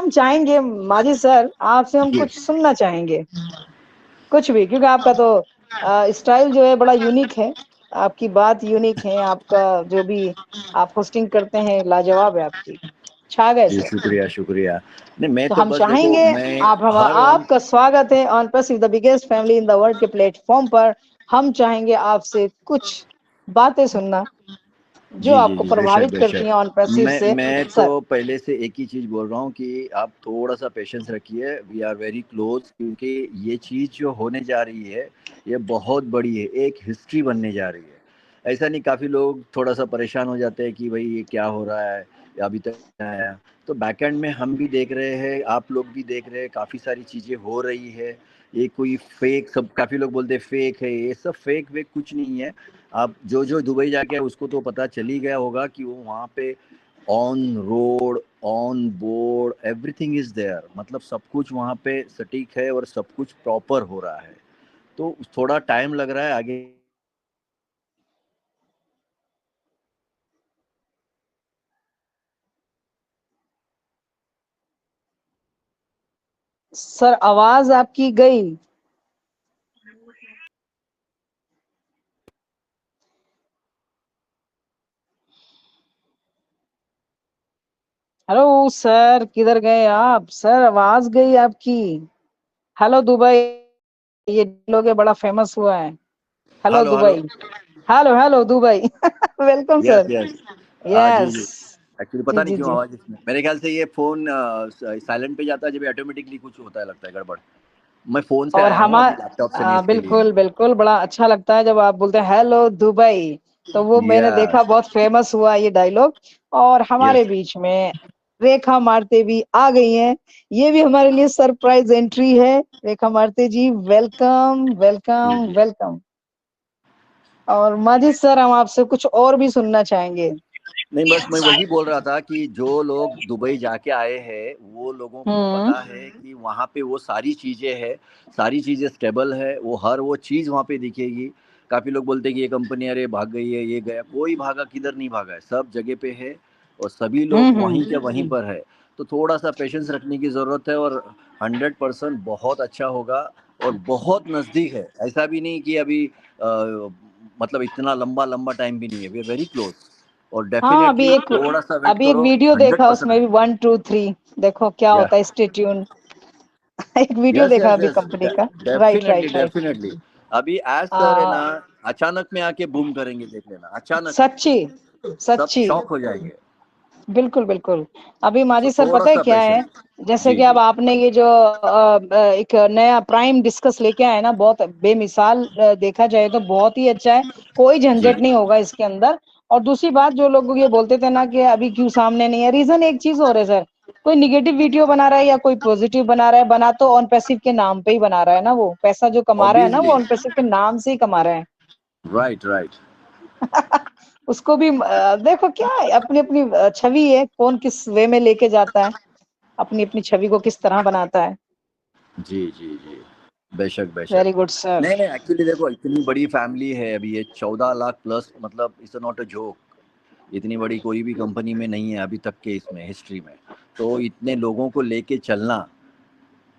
हम चाहेंगे माजिद सर आपसे हम जी कुछ सुनना चाहेंगे, कुछ भी, क्योंकि आपका तो स्टाइल जो है बड़ा यूनिक है, आपकी बात यूनिक है, आपका जो भी आप होस्टिंग करते हैं लाजवाब है आपकी, छा गए जी, सर। शुक्रिया शुक्रिया। नहीं मैं तो तो हम बस देखो चाहेंगे मैं आप हम हर वन। आपका स्वागत है ऑन प्रेसिव the biggest family in the world के प्लेटफॉर्म पर। हम चाहेंगे आपसे कुछ बातें सुनना जो जी जी आपको जी, बेशक प्रभावित करती बेशक। हैं ऑन प्रेसिव से मैं तो सर। पहले से एक ही चीज़ बोल रहा हूँ कि आप थोड़ा सा पेशेंस रखिए, वी आर वेरी क्लोज, क्योंकि ये चीज़ जो होने जा रही है ये बहुत बड़ी है, एक हिस्ट्री बनने जा रही है। ऐसा नहीं, काफ़ी लोग थोड़ा सा परेशान हो जाते हैं कि भाई ये क्या हो रहा है या अभी तक नहीं आया। तो बैकएंड में हम भी देख रहे हैं, आप लोग भी देख रहे हैं, काफ़ी सारी चीज़ें हो रही है। ये कोई फेक, सब काफ़ी लोग बोलते हैं फेक है, ये सब फेक वेक कुछ नहीं है। आप जो जो दुबई जाके आए, उसको तो पता चल ही गया होगा कि वो वहाँ पे on road, on board, everything is there, मतलब सब कुछ वहाँ पे सटीक है और सब कुछ प्रॉपर हो रहा है। तो थोड़ा टाइम लग रहा है आगे। सर आवाज आपकी गई। हेलो सर, किधर गए आप सर, आवाज गई आपकी। हेलो दुबई, ये लोग बड़ा फेमस हुआ है। Hello hello hello. Dubai, hello hello Dubai welcome yes sir. Yes. हाँ जी यस जी। एक्चुअली जी पता नहीं जी क्यों जी। आवाज़ इसमें, मेरे ख्याल से ये फ़ोन साइलेंट पे जाता है जब ऑटोमेटिकली कुछ होता है, लगता है गड़बड़। मैं फ़ोन से और आया हूँ, अभी लैपटॉप से नहीं, इसके लिए। बिल्कुल बिल्कुल, बड़ा अच्छा लगता है जब आप बोलते हैं हेलो दुबई। तो वो मैंने देखा, यस बहुत फेमस हुआ ये डायलॉग। और हमारे यस। बीच में रेखा मारते भी आ गई हैं। ये भी हमारे लिए सरप्राइज एंट्री है। रेखा मारते जी, वेलकम जी वेलकम जी। वेलकम। और माजिद सर, हम आपसे कुछ और भी सुनना चाहेंगे। नहीं, बस मैं वही बोल रहा था कि जो लोग दुबई जाके आए हैं वो लोगों को हम्म पता है कि वहाँ पे वो सारी चीज़ें हैं, सारी चीज़ें स्टेबल है, वो हर वो चीज़ वहाँ पे दिखेगी। काफ़ी लोग बोलते हैं कि ये कंपनी अरे भाग गई है, ये गया, कोई भागा किधर नहीं भागा है, सब जगह पे है और सभी लोग वहीं के वहीं पर है। तो थोड़ा सा पेशेंस रखने की ज़रूरत है और 100% बहुत अच्छा होगा और बहुत नज़दीक है। ऐसा भी नहीं कि अभी मतलब इतना लंबा लंबा टाइम भी नहीं है, वी आर वेरी क्लोज। और हाँ, डेफिनेटली थोड़ा सा वेट अभी एक करो, वीडियो हंड्रेड देखा, परसेंट उसमें भी आएगा। 1 2 3 देखो क्या या होता है, स्टे ट्यून एक वीडियो यस देखा यस अभी यस। कंपनी का। Right definitely right right. Definitely. अभी एज सर है आ, ना, अचानक में आके बूम करेंगे, देख लेना, अचानक में सच्ची सब सच्ची, शॉक हो जाएंगे। बिल्कुल बिल्कुल। अभी सो माजी सर थोड़ा पता है सा क्या है, पेशेंस। जैसे जी कि अब जी आपने ये जो एक नया प्राइम डिस्कस लेके आए ना, बहुत बेमिसाल, देखा जाए तो बहुत ही अच्छा है। कोई जी झंझट नहीं होगा इसके अंदर। और दूसरी बात, जो लोग ये बोलते थे ना कि अभी क्यों सामने नहीं है, रीजन एक चीज और है सर। कोई निगेटिव वीडियो बना रहा है या कोई पॉजिटिव बना रहा है, बना तो ऑन पैसिव के नाम पे ही बना रहा है ना, वो पैसा जो कमा रहा है ना, वो ऑब्वियसली। ऑन पैसिव के नाम से ही कमा रहा है। Right right. उसको भी देखो क्या है, अपनी अपनी छवि है, कौन किस वे में लेके जाता है, अपनी अपनी छवि को किस तरह बनाता है। जी जी जी, बेशक बेशक। Very good sir. नहीं नहीं, एक्चुअली देखो इतनी बड़ी फैमिली है अभी, ये 14 लाख प्लस, मतलब इट्स नॉट अ जोक। इतनी बड़ी कोई भी कंपनी में नहीं है अभी तक के इसमें हिस्ट्री में। तो इतने लोगों को लेके चलना,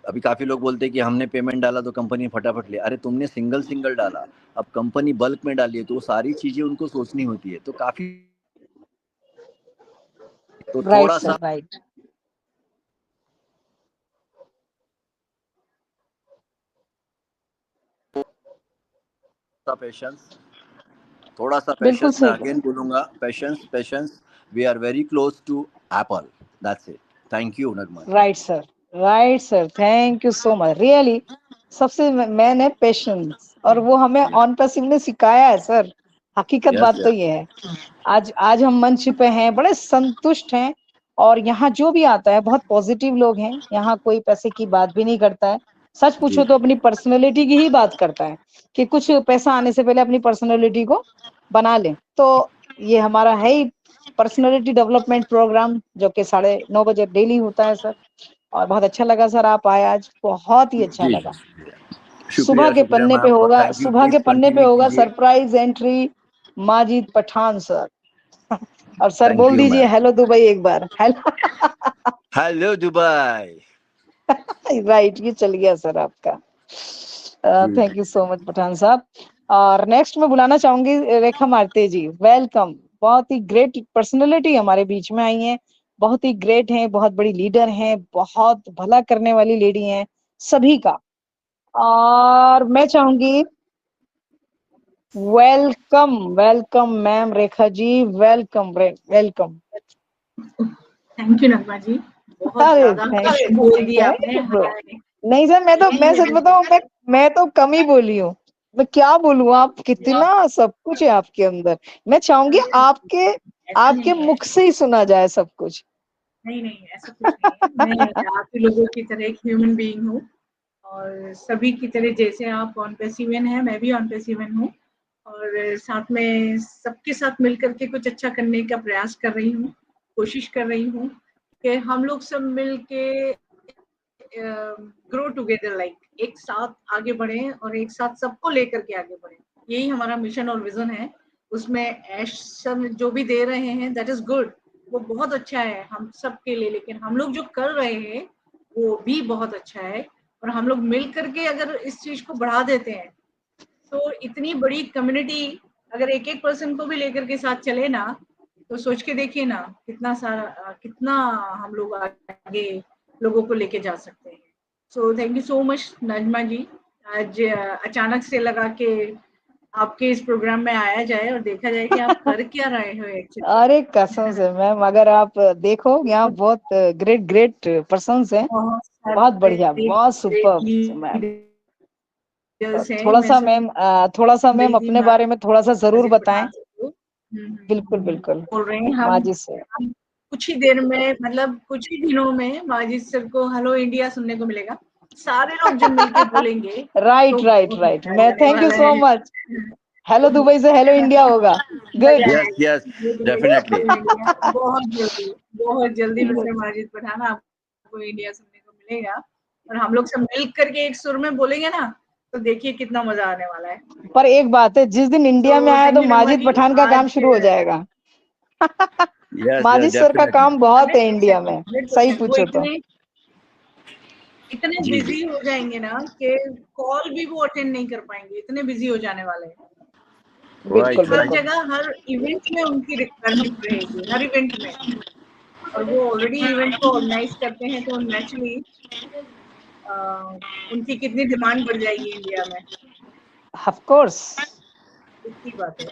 अभी काफ़ी लोग बोलते हैं कि हमने पेमेंट डाला तो कंपनी फटाफट ले, अरे तुमने सिंगल सिंगल डाला, अब कंपनी बल्क में डाली है तो वो सारी चीज़ें उनको सोचनी होती है, तो काफ़ी, तो राइट थोड़ा सर सा राइट। पेशेंस, थोड़ा सा बिल्कुल पेशेंस, मैं सही कह, अगेन बोलूँगा, patience patience. We are very close to apple, that's it. Thank you Nagman. Right sir, right sir, thank you so much really. सबसे मैन है पेशेंस, और वो हमें ऑन पैसिव ने सिखाया है सर। हकीकत यस बात तो यस। ये है। आज आज हम मंच पे हैं, बड़े संतुष्ट हैं। और यहाँ जो भी आता है बहुत पॉजिटिव लोग हैं, यहाँ कोई पैसे की बात भी नहीं करता है। सच जी पूछो तो अपनी पर्सनैलिटी की ही बात करता है, कि कुछ पैसा आने से पहले अपनी पर्सनैलिटी को बना ले। तो ये हमारा है ही पर्सनैलिटी डेवलपमेंट प्रोग्राम, जो कि 9:30 बजे डेली होता है सर। और बहुत अच्छा लगा सर, आप आए आज, बहुत ही अच्छा जी लगा। जी, सुबह शुक्रिया के शुक्रिया पन्ने पे मैम, और होगा, थैंक यू, सुबह के प्लीज पन्ने पे कंटिन्यू होगा कीजिए। Surprise entry, Majid Pathan sir. और सर थैंक बोल यू दीजिए मैम। हेलो दुबई एक बार, हेलो हेलो दुबई। राइट, ये चल गया सर आपका। Thank you so much Pathan साहब। और नेक्स्ट मैं बुलाना चाहूंगी रेखा मारते जी, वेलकम। बहुत ही ग्रेट पर्सनालिटी हमारे बीच में आई हैं, बहुत ही ग्रेट हैं, बहुत बड़ी लीडर हैं, बहुत भला करने वाली लेडी हैं सभी का। और मैं चाहूंगी welcome, welcome ma'am Rekha ji, welcome welcome. Thank you Nagma ji, बहुत अरे ज्यादा बोल दिया आपने। नहीं सर, मैं सच बताऊं, मैं तो कम ही बोली हूँ। मैं क्या बोलूं, आप कितना सब कुछ है आपके अंदर। मैं चाहूंगी आपके मुख से ही सुना जाए सब कुछ। नहीं नहीं, ऐसा कुछ नहीं है। मैं आप ही लोगों की तरह एक ह्यूमन बीइंग हूँ, और सभी की तरह जैसे आप ऑन पेसिवन है, मैं भी ऑन पेसिवन हूँ, और साथ में सबके साथ मिलकर के कुछ अच्छा करने का प्रयास कर रही हूँ, कोशिश कर रही हूँ कि हम लोग सब मिल के ग्रो टुगेदर, लाइक एक साथ आगे बढ़े और एक साथ सबको लेकर के आगे बढ़े। यही हमारा मिशन और विजन है। उसमें एक्शन जो भी दे रहे हैं दैट इज गुड, वो बहुत अच्छा है हम सब के लिए, लेकिन हम लोग जो कर रहे हैं वो भी बहुत अच्छा है। और हम लोग मिल करके अगर इस चीज को बढ़ा देते हैं तो इतनी बड़ी कम्युनिटी, अगर एक एक पर्सन को भी लेकर के साथ चले ना, तो सोच के देखिए ना कितना सारा, कितना हम लोग आगे लोगों को लेके जा सकते हैं। So thank you so much Najma ji. आज अचानक से लगा के आपके इस प्रोग्राम में आया जाए और देखा जाए कि आप कर क्या रहे हो एक्चुअली। अरे कसम से मैम, अगर आप देखो यहाँ बहुत ग्रेट ग्रेट पर्सन्स हैं, बहुत बहुत सारे बढ़िया, बहुत सुपर मैम। लीडर्स हैं, थोड़ा मैं सा सब मैम, थोड़ा सा मैम मिलती अपने बारे में थोड़ा सा जरूर माजिद बताएं। पठान से बिल्कुल बिल्कुल, बोल रहे हैं माजिद से। हम कुछ ही देर में, मतलब कुछ ही दिनों में माजिद सर को हेलो इंडिया सुनने को मिलेगा। सारे लोग जब मिलके बोलेंगे तो राइट राइट बहुत राइट, मजा आ मैं जाने थैंक यू वाला सो है। मच। हेलो दुबई से हेलो इंडिया होगा। गुड। मजा यस आएगा। Yes, definitely. बहुत जल्दी मिस्टर माजिद पठान आपको इंडिया सुनने को मिलेगा, और हम लोग सब मिल करके एक सुर में बोलेंगे ना, तो देखिए कितना मजा आने वाला है। पर एक बात है, जिस दिन इंडिया में तो आया थैंक तो यू नगमा माजिद जी। पठान का काम आज शुरू हो जाएगा। यस यस, माजिद सर का डेफिनेटली। काम बहुत है इंडिया 100%, में, सही 100%। वो पूछो तो। इतने इतने जी जी, बिजी हो जाएंगे ना कि कॉल भी वो अटेंड नहीं कर पाएंगे, इतने बिजी हो जाने वाले हैं। क्योंकि बिल्कुल राइट हर राइट। बिल्कुल। जगह हर इवेंट में उनकी रिक्वायरमेंट रहेगी, हर इवेंट में। और वो ऑलरेडी इवेंट को ऑर्गेनाइज करते हैं, तो नेचुरली उनकी कितनी डिमांड बढ़ जाएगी इंडिया में, ऑफ कोर्स, इतनी बात है।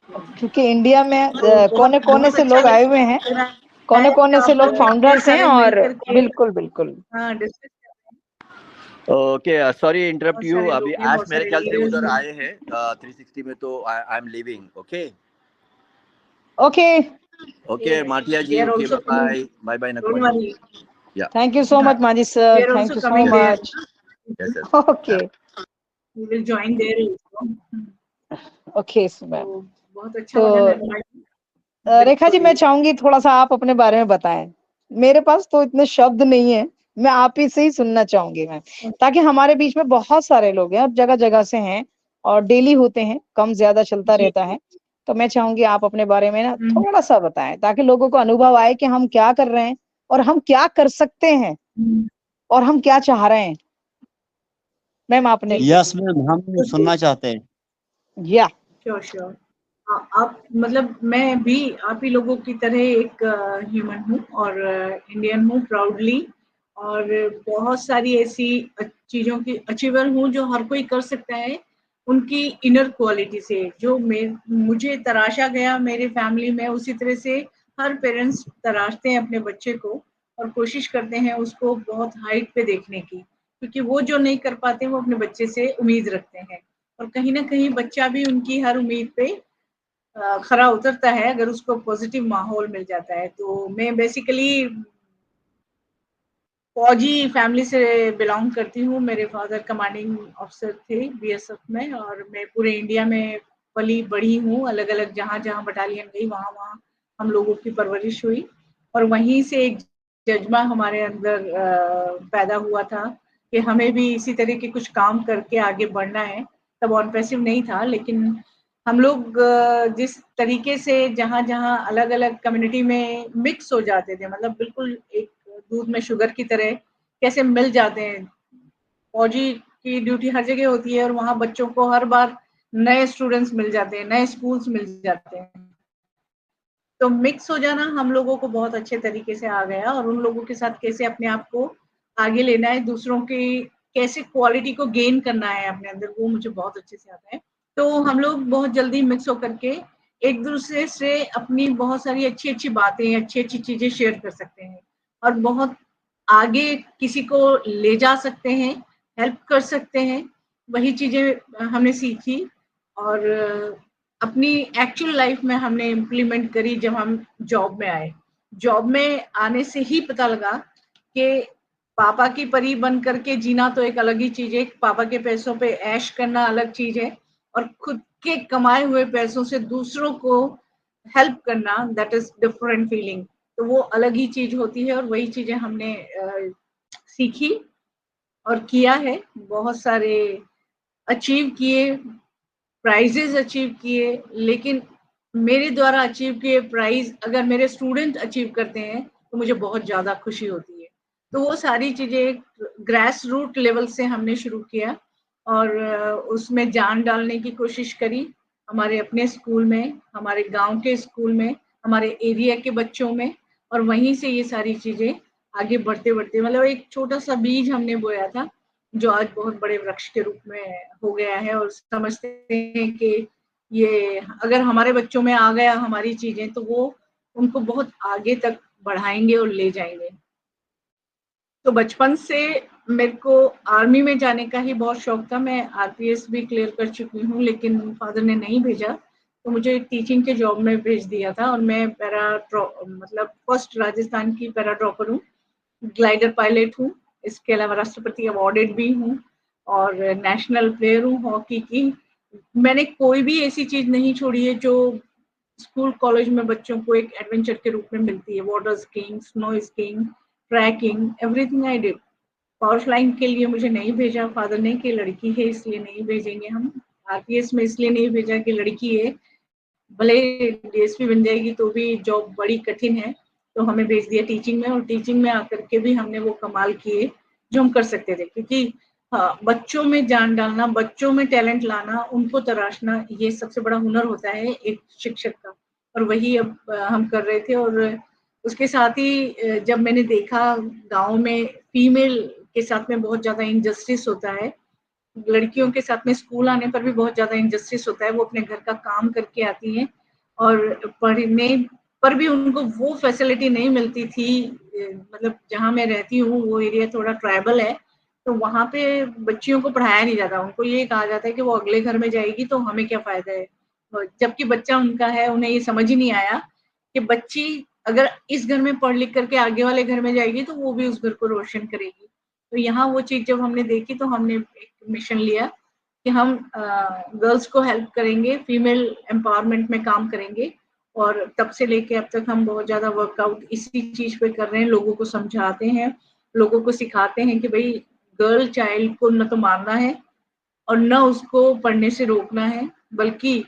क्योंकि इंडिया में तो बहुत कोने कोने बहुत से अच्छा लोग आए हुए हैं, लगा कोने कोने से आप लोग लोग इतने फाउंडर्स हैं, सारे मिल और करके बिल्कुल बिल्कुल। डिस्कस कर रहे हैं। ओके, सॉरी इंटरप्ट बहुत यू। सारे अभी लोग हैं, आज बहुत मेरे सारे ख्याल से लीडर्स उधर हैं। आए हैं 360 में, तो I am living. Okay okay, okay माटिया दे जी, are okay, also bye coming, bye, bye bye don't Nagma ji. Worry. Yeah thank you so much Majid दे sir, are thank also you so coming there, much. Yes yes, okay we will join there also. Okay ma'am. तो बहुत अच्छा लगा तो नजमा जी। रेखा जी, मैं बिल्कुल। चाहूंगी थोड़ा सा आप अपने बारे में बताएं। मेरे पास तो इतने शब्द नहीं है, मैं आप ही से ही सुनना चाहूंगी मैम, ताकि हमारे बीच में बहुत सारे लोग हैं और जगह जगह से हैं, और डेली होते हैं, कम ज्यादा चलता जी। रहता है। तो मैं चाहूंगी आप अपने बारे में ना हम्म, थोड़ा सा बताएं, ताकि लोगों को अनुभव आए कि हम क्या कर रहे हैं, और हम क्या कर सकते हैं, हम्म, और हम क्या चाह रहे हैं। मैम आपने। जी यस मैम, हम सुनना चाहते हैं। या श्योर श्योर। आप मतलब मैं भी आप ही लोगों की तरह एक ह्यूमन हूँ, और इंडियन हूँ प्राउडली, और बहुत सारी ऐसी चीज़ों की अचीवर हूँ जो हर कोई कर सकता है, उनकी इनर क्वालिटी से, जो मुझे तराशा गया मेरे फैमिली में, उसी तरह से हर पेरेंट्स तराशते हैं अपने बच्चे को, और कोशिश करते हैं उसको बहुत हाइट पे देखने की, क्योंकि वो जो नहीं कर पाते वो अपने बच्चे से उम्मीद रखते हैं, और कहीं ना कहीं बच्चा भी उनकी हर उम्मीद पे खरा उतरता है अगर उसको पॉजिटिव माहौल मिल जाता है। तो मैं बेसिकली फौजी फैमिली से बिलोंग करती हूँ। मेरे फादर कमांडिंग ऑफिसर थे बीएसएफ में, और मैं पूरे इंडिया में पली बढ़ी हूँ, अलग अलग जहाँ जहाँ बटालियन गई वहाँ वहाँ हम लोगों की परवरिश हुई, और वहीं से एक जज्बा हमारे अंदर पैदा हुआ था कि हमें भी इसी तरह के कुछ काम करके आगे बढ़ना है। तब ऑन पैसिव नहीं था, लेकिन हम लोग जिस तरीके से जहाँ जहाँ अलग अलग कम्युनिटी में मिक्स हो जाते थे, मतलब बिल्कुल एक दूध में शुगर की तरह कैसे मिल जाते हैं। फौजी की ड्यूटी हर जगह होती है और वहाँ बच्चों को हर बार नए स्टूडेंट्स मिल जाते हैं, नए स्कूल्स मिल जाते हैं। तो मिक्स हो जाना हम लोगों को बहुत अच्छे तरीके से आ गया, और उन लोगों के साथ कैसे अपने आप को आगे लेना है, दूसरों की कैसे क्वालिटी को गेन करना है अपने अंदर, वो मुझे बहुत अच्छे से आता है। तो हम लोग बहुत जल्दी मिक्स होकर के एक दूसरे से अपनी बहुत सारी अच्छी अच्छी बातें, अच्छी अच्छी चीजें शेयर कर सकते हैं और बहुत आगे किसी को ले जा सकते हैं, हेल्प कर सकते हैं। वही चीजें हमने सीखी और अपनी एक्चुअल लाइफ में हमने इम्प्लीमेंट करी जब हम जॉब में आए। जॉब में आने से ही पता लगा कि पापा की परी बन करके जीना तो एक अलग ही चीज है, पापा के पैसों पे ऐश करना अलग चीज है, और खुद के कमाए हुए पैसों से दूसरों को हेल्प करना, दैट इज डिफरेंट फीलिंग। तो वो अलग ही चीज होती है और वही चीजें हमने सीखी और किया है। बहुत सारे अचीव किए, प्राइजेस अचीव किए, लेकिन मेरे द्वारा अचीव किए प्राइज अगर मेरे स्टूडेंट अचीव करते हैं तो मुझे बहुत ज्यादा खुशी होती है। तो वो सारी चीजें ग्रास रूट लेवल से हमने शुरू किया और उसमें जान डालने की कोशिश करी, हमारे अपने स्कूल में, हमारे गांव के स्कूल में, हमारे एरिया के बच्चों में, और वहीं से ये सारी चीजें आगे बढ़ते बढ़ते, मतलब एक छोटा सा बीज हमने बोया था जो आज बहुत बड़े वृक्ष के रूप में हो गया है। और समझते हैं कि ये अगर हमारे बच्चों में आ गया हमारी चीजें, तो वो उनको बहुत आगे तक बढ़ाएंगे और ले जाएंगे। तो बचपन से मेरे को आर्मी में जाने का ही बहुत शौक था। मैं आरपीएस भी क्लियर कर चुकी हूँ, लेकिन फादर ने नहीं भेजा, तो मुझे टीचिंग के जॉब में भेज दिया था। और मैं मतलब फर्स्ट राजस्थान की पैरा ड्रॉपर हूँ, ग्लाइडर पायलट हूँ, इसके अलावा राष्ट्रपति अवॉर्डेड भी हूँ और नेशनल प्लेयर हूँ हॉकी की। मैंने कोई भी ऐसी चीज नहीं छोड़ी है जो स्कूल कॉलेज में बच्चों को एक एडवेंचर के रूप में मिलती है। Water skiing, snow skiing, trekking, everything I did. Power flying के लिए मुझे नहीं भेजा फादर ने कि लड़की है इसलिए नहीं भेजेंगे हम। आरपीएस में इसलिए नहीं भेजा कि लड़की है, भले डीएसपी बन जाएगी तो भी जॉब बड़ी कठिन है, तो हमें भेज दिया टीचिंग में। और टीचिंग में आकर के भी हमने वो कमाल किए जो हम कर सकते थे, क्योंकि हाँ, बच्चों में जान डालना, बच्चों में टैलेंट लाना, उनको तराशना, ये सबसे बड़ा हुनर होता है एक शिक्षक का। और वही अब हम कर रहे थे। और उसके साथ ही जब मैंने देखा गांव में फीमेल के साथ में बहुत ज्यादा इनजस्टिस होता है, लड़कियों के साथ में स्कूल आने पर भी बहुत ज्यादा इनजस्टिस होता है, वो अपने घर का काम करके आती हैं और पढ़ने पर भी उनको वो फैसिलिटी नहीं मिलती थी। मतलब जहाँ मैं रहती हूँ वो एरिया थोड़ा ट्राइबल है, तो वहाँ पे बच्चियों को पढ़ाया नहीं जाता। उनको ये कहा जाता है कि वो अगले घर में जाएगी तो हमें क्या फायदा है, जबकि बच्चा उनका है। उन्हें ये समझ ही नहीं आया कि बच्ची अगर इस घर में पढ़ लिख करके आगे वाले घर में जाएगी तो वो भी उस घर को रोशन करेगी। तो यहाँ वो चीज जब हमने देखी तो हमने एक मिशन लिया कि हम गर्ल्स को हेल्प करेंगे, फीमेल एम्पावरमेंट में काम करेंगे। और तब से लेके अब तक हम बहुत ज्यादा वर्कआउट इसी चीज पे कर रहे हैं, लोगों को समझाते हैं, लोगों को सिखाते हैं कि भाई गर्ल चाइल्ड को न तो मारना है और न उसको पढ़ने से रोकना है, बल्कि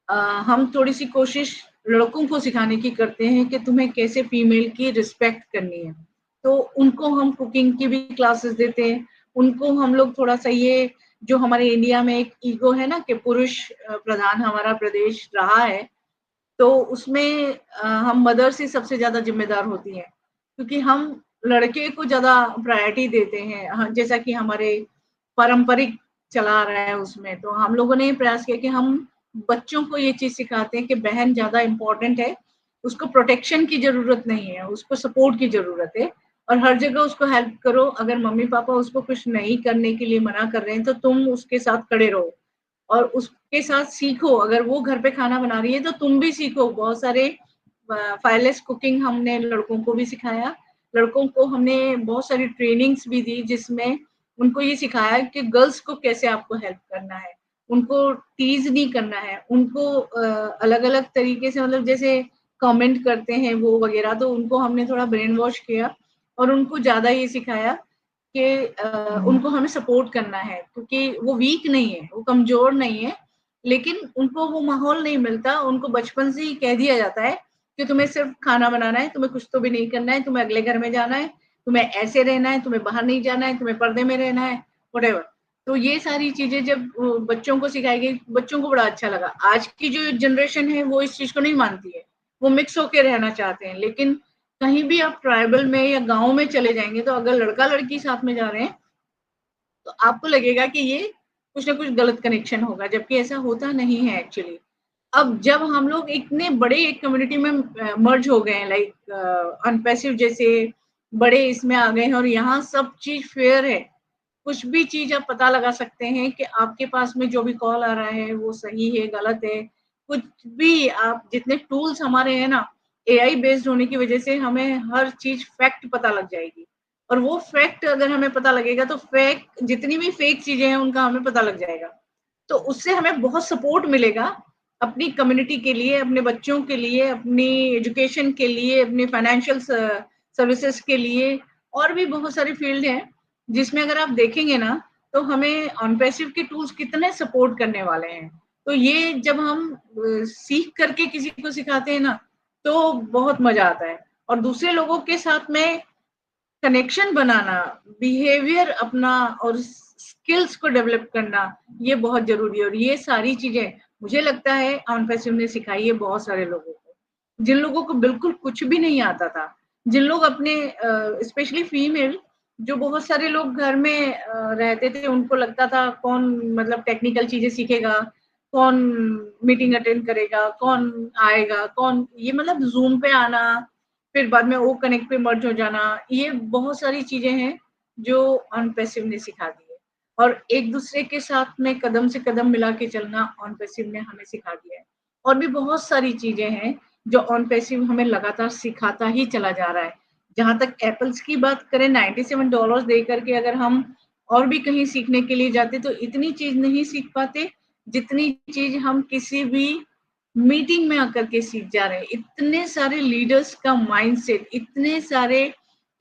हम थोड़ी सी कोशिश लड़कों को सिखाने की करते हैं कि तुम्हें कैसे फीमेल की रिस्पेक्ट करनी है। तो उनको हम कुकिंग की भी क्लासेस देते हैं। उनको हम लोग थोड़ा सा ये जो हमारे इंडिया में एक ईगो है ना कि पुरुष प्रधान हमारा प्रदेश रहा है, तो उसमें हम मदर्स ही सबसे ज्यादा जिम्मेदार होती हैं, क्योंकि हम लड़के को ज्यादा प्रायोरिटी देते हैं, जैसा कि हमारे पारंपरिक चला रहा है उसमें। तो हम लोगों ने ये प्रयास किया कि हम बच्चों को ये चीज सिखाते हैं कि बहन ज्यादा इम्पोर्टेंट है, उसको प्रोटेक्शन की जरूरत नहीं है, उसको सपोर्ट की जरूरत है। और हर जगह उसको हेल्प करो। अगर मम्मी पापा उसको कुछ नहीं करने के लिए मना कर रहे हैं तो तुम उसके साथ खड़े रहो और उसके साथ सीखो। अगर वो घर पे खाना बना रही है तो तुम भी सीखो। बहुत सारे फायरलेस कुकिंग हमने लड़कों को भी सिखाया। लड़कों को हमने बहुत सारी ट्रेनिंग्स भी दी जिसमें उनको ये सिखाया कि गर्ल्स को कैसे आपको हेल्प करना है, उनको टीज नहीं करना है, उनको अलग अलग तरीके से, मतलब जैसे कमेंट करते हैं वो वगैरह, तो उनको हमने थोड़ा ब्रेन वॉश किया और उनको ज्यादा ये सिखाया कि उनको हमें सपोर्ट करना है, क्योंकि वो वीक नहीं है, वो कमजोर नहीं है, लेकिन उनको वो माहौल नहीं मिलता। उनको बचपन से ही कह दिया जाता है कि तुम्हें सिर्फ खाना बनाना है, तुम्हें कुछ तो भी नहीं करना है, तुम्हें अगले घर में जाना है, तुम्हें ऐसे रहना है, तुम्हें बाहर नहीं जाना है, तुम्हें पर्दे में रहना है, व्हाटएवर। तो ये सारी चीजें जब बच्चों को सिखाई गई, बच्चों को बड़ा अच्छा लगा। आज की जो जनरेशन है वो इस चीज को नहीं मानती है, वो मिक्स होके रहना चाहते हैं। लेकिन कहीं भी आप ट्राइबल में या गांव में चले जाएंगे तो अगर लड़का लड़की साथ में जा रहे हैं तो आपको लगेगा कि ये कुछ ना कुछ गलत कनेक्शन होगा, जबकि ऐसा होता नहीं है एक्चुअली। अब जब हम लोग इतने बड़े एक कम्युनिटी में मर्ज हो गए हैं, लाइक अनपैसिव जैसे बड़े इसमें आ गए हैं, और यहाँ सब चीज फेयर है, कुछ भी चीज आप पता लगा सकते हैं कि आपके पास में जो भी कॉल आ रहा है वो सही है गलत है, कुछ भी। आप जितने टूल्स हमारे हैं ना, एआई बेस्ड होने की वजह से हमें हर चीज फैक्ट पता लग जाएगी, और वो फैक्ट अगर हमें पता लगेगा तो फैक्ट जितनी भी फेक चीजें हैं उनका हमें पता लग जाएगा। तो उससे हमें बहुत सपोर्ट मिलेगा अपनी कम्युनिटी के लिए, अपने बच्चों के लिए, अपनी एजुकेशन के लिए, अपनी फाइनेंशियल सर्विसेज के लिए, और भी बहुत सारी फील्ड हैं जिसमें अगर आप देखेंगे ना तो हमें ऑनपैसिव के टूल्स कितने सपोर्ट करने वाले हैं। तो ये जब हम सीख करके किसी को सिखाते हैं ना तो बहुत मजा आता है, और दूसरे लोगों के साथ में कनेक्शन बनाना, बिहेवियर अपना और स्किल्स को डेवलप करना, ये बहुत जरूरी है। और ये सारी चीजें मुझे लगता है ऑनपैसिव ने सिखाई है बहुत सारे लोगों को, जिन लोगों को बिल्कुल कुछ भी नहीं आता था, जिन लोग अपने स्पेशली फीमेल, जो बहुत सारे लोग घर में रहते थे, उनको लगता था कौन मतलब टेक्निकल चीजें सीखेगा, कौन मीटिंग अटेंड करेगा, कौन आएगा, कौन ये मतलब जूम पे आना, फिर बाद में वो कनेक्ट पे मर्ज हो जाना, ये बहुत सारी चीजें हैं जो ऑनपैसिव ने सिखा दी है। और एक दूसरे के साथ में कदम से कदम मिला के चलना ऑनपैसिव ने हमें सिखा दिया है। और भी बहुत सारी चीजें हैं जो ऑनपैसिव हमें लगातार सिखाता ही चला जा रहा है। जहां तक एप्पल्स की बात करें, $97 दे करके अगर हम और भी कहीं सीखने के लिए जाते तो इतनी चीज नहीं सीख पाते जितनी चीज हम किसी भी मीटिंग में आकर के सीख जा रहे हैं। इतने सारे लीडर्स का माइंडसेट, इतने सारे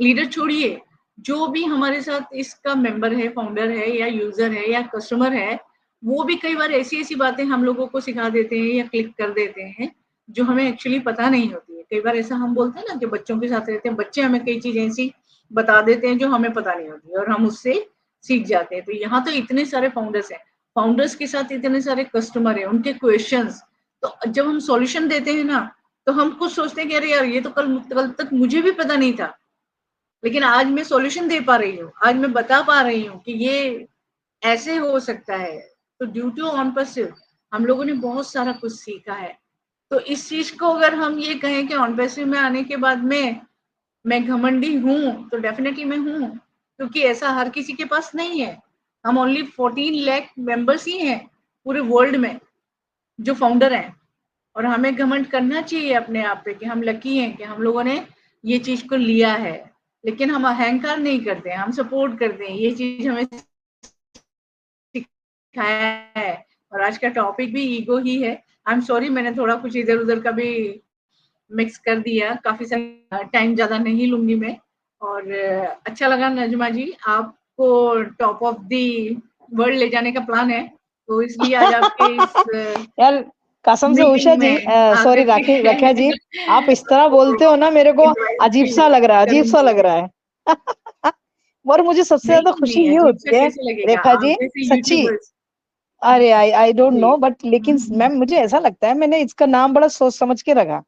लीडर छोड़िए, जो भी हमारे साथ इसका मेंबर है, फाउंडर है या यूजर है या कस्टमर है, वो भी कई बार ऐसी ऐसी बातें हम लोगों को सिखा देते हैं या क्लिक कर देते हैं जो हमें एक्चुअली पता नहीं होती है। कई बार ऐसा हम बोलते हैं ना कि बच्चों के साथ रहते हैं, बच्चे हमें कई चीजें ऐसी बता देते हैं जो हमें पता नहीं होती है और हम उससे सीख जाते हैं। तो यहाँ तो इतने सारे फाउंडर्स हैं, फाउंडर्स के साथ इतने सारे कस्टमर हैं, उनके क्वेश्चंस, तो जब हम सॉल्यूशन देते हैं ना तो हम कुछ सोचते हैं कि अरे यार ये तो कल तक मुझे भी पता नहीं था, लेकिन आज मैं सॉल्यूशन दे पा रही हूँ, आज मैं बता पा रही हूँ कि ये ऐसे हो सकता है। तो ड्यू टू ऑनपैसिव हम लोगों ने बहुत सारा कुछ सीखा है। तो इस चीज को अगर हम ये कहें कि ऑनपैसिव में आने के बाद में मैं घमंडी हूँ, तो डेफिनेटली मैं हूँ, क्योंकि ऐसा हर किसी के पास नहीं है। हम ओनली 14 लाख मेंबर्स ही हैं पूरे वर्ल्ड में जो फाउंडर हैं, और हमें घमंड करना चाहिए अपने आप पे कि हम लकी हैं कि हम लोगों ने ये चीज को लिया है। लेकिन हम अहंकार नहीं करते हैं, हम सपोर्ट करते हैं, ये चीज हमें सिखाया है। और आज का टॉपिक भी ईगो ही है। आई एम सॉरी, मैंने थोड़ा कुछ इधर उधर का भी मिक्स कर दिया, काफी सारा टाइम ज्यादा नहीं लूंगी मैं। और अच्छा लगा नजमा जी, आपको टॉप ऑफ दी वर्ल्ड ले जाने का प्लान है, तो इसलिए आज आपके इस यार कसम से उषा मीटिंग जी, में सॉरी आकर के रक्षा जी, आप इस तरह बोलते हो ना मेरे को अजीब सा लग रहा है, अजीब सा लग रहा है। और मुझे सबसे ज्यादा खुशी नहीं ये अजीब होती सा है कैसे लगेगा, रेखा आप जी, जैसे सच्ची, यूट्यूबर्स। अरे आई डोंट नो, बट लेकिन जी मैम मुझे ऐसा लगता है मैंने इसका नाम बड़ा सोच समझ के रखा,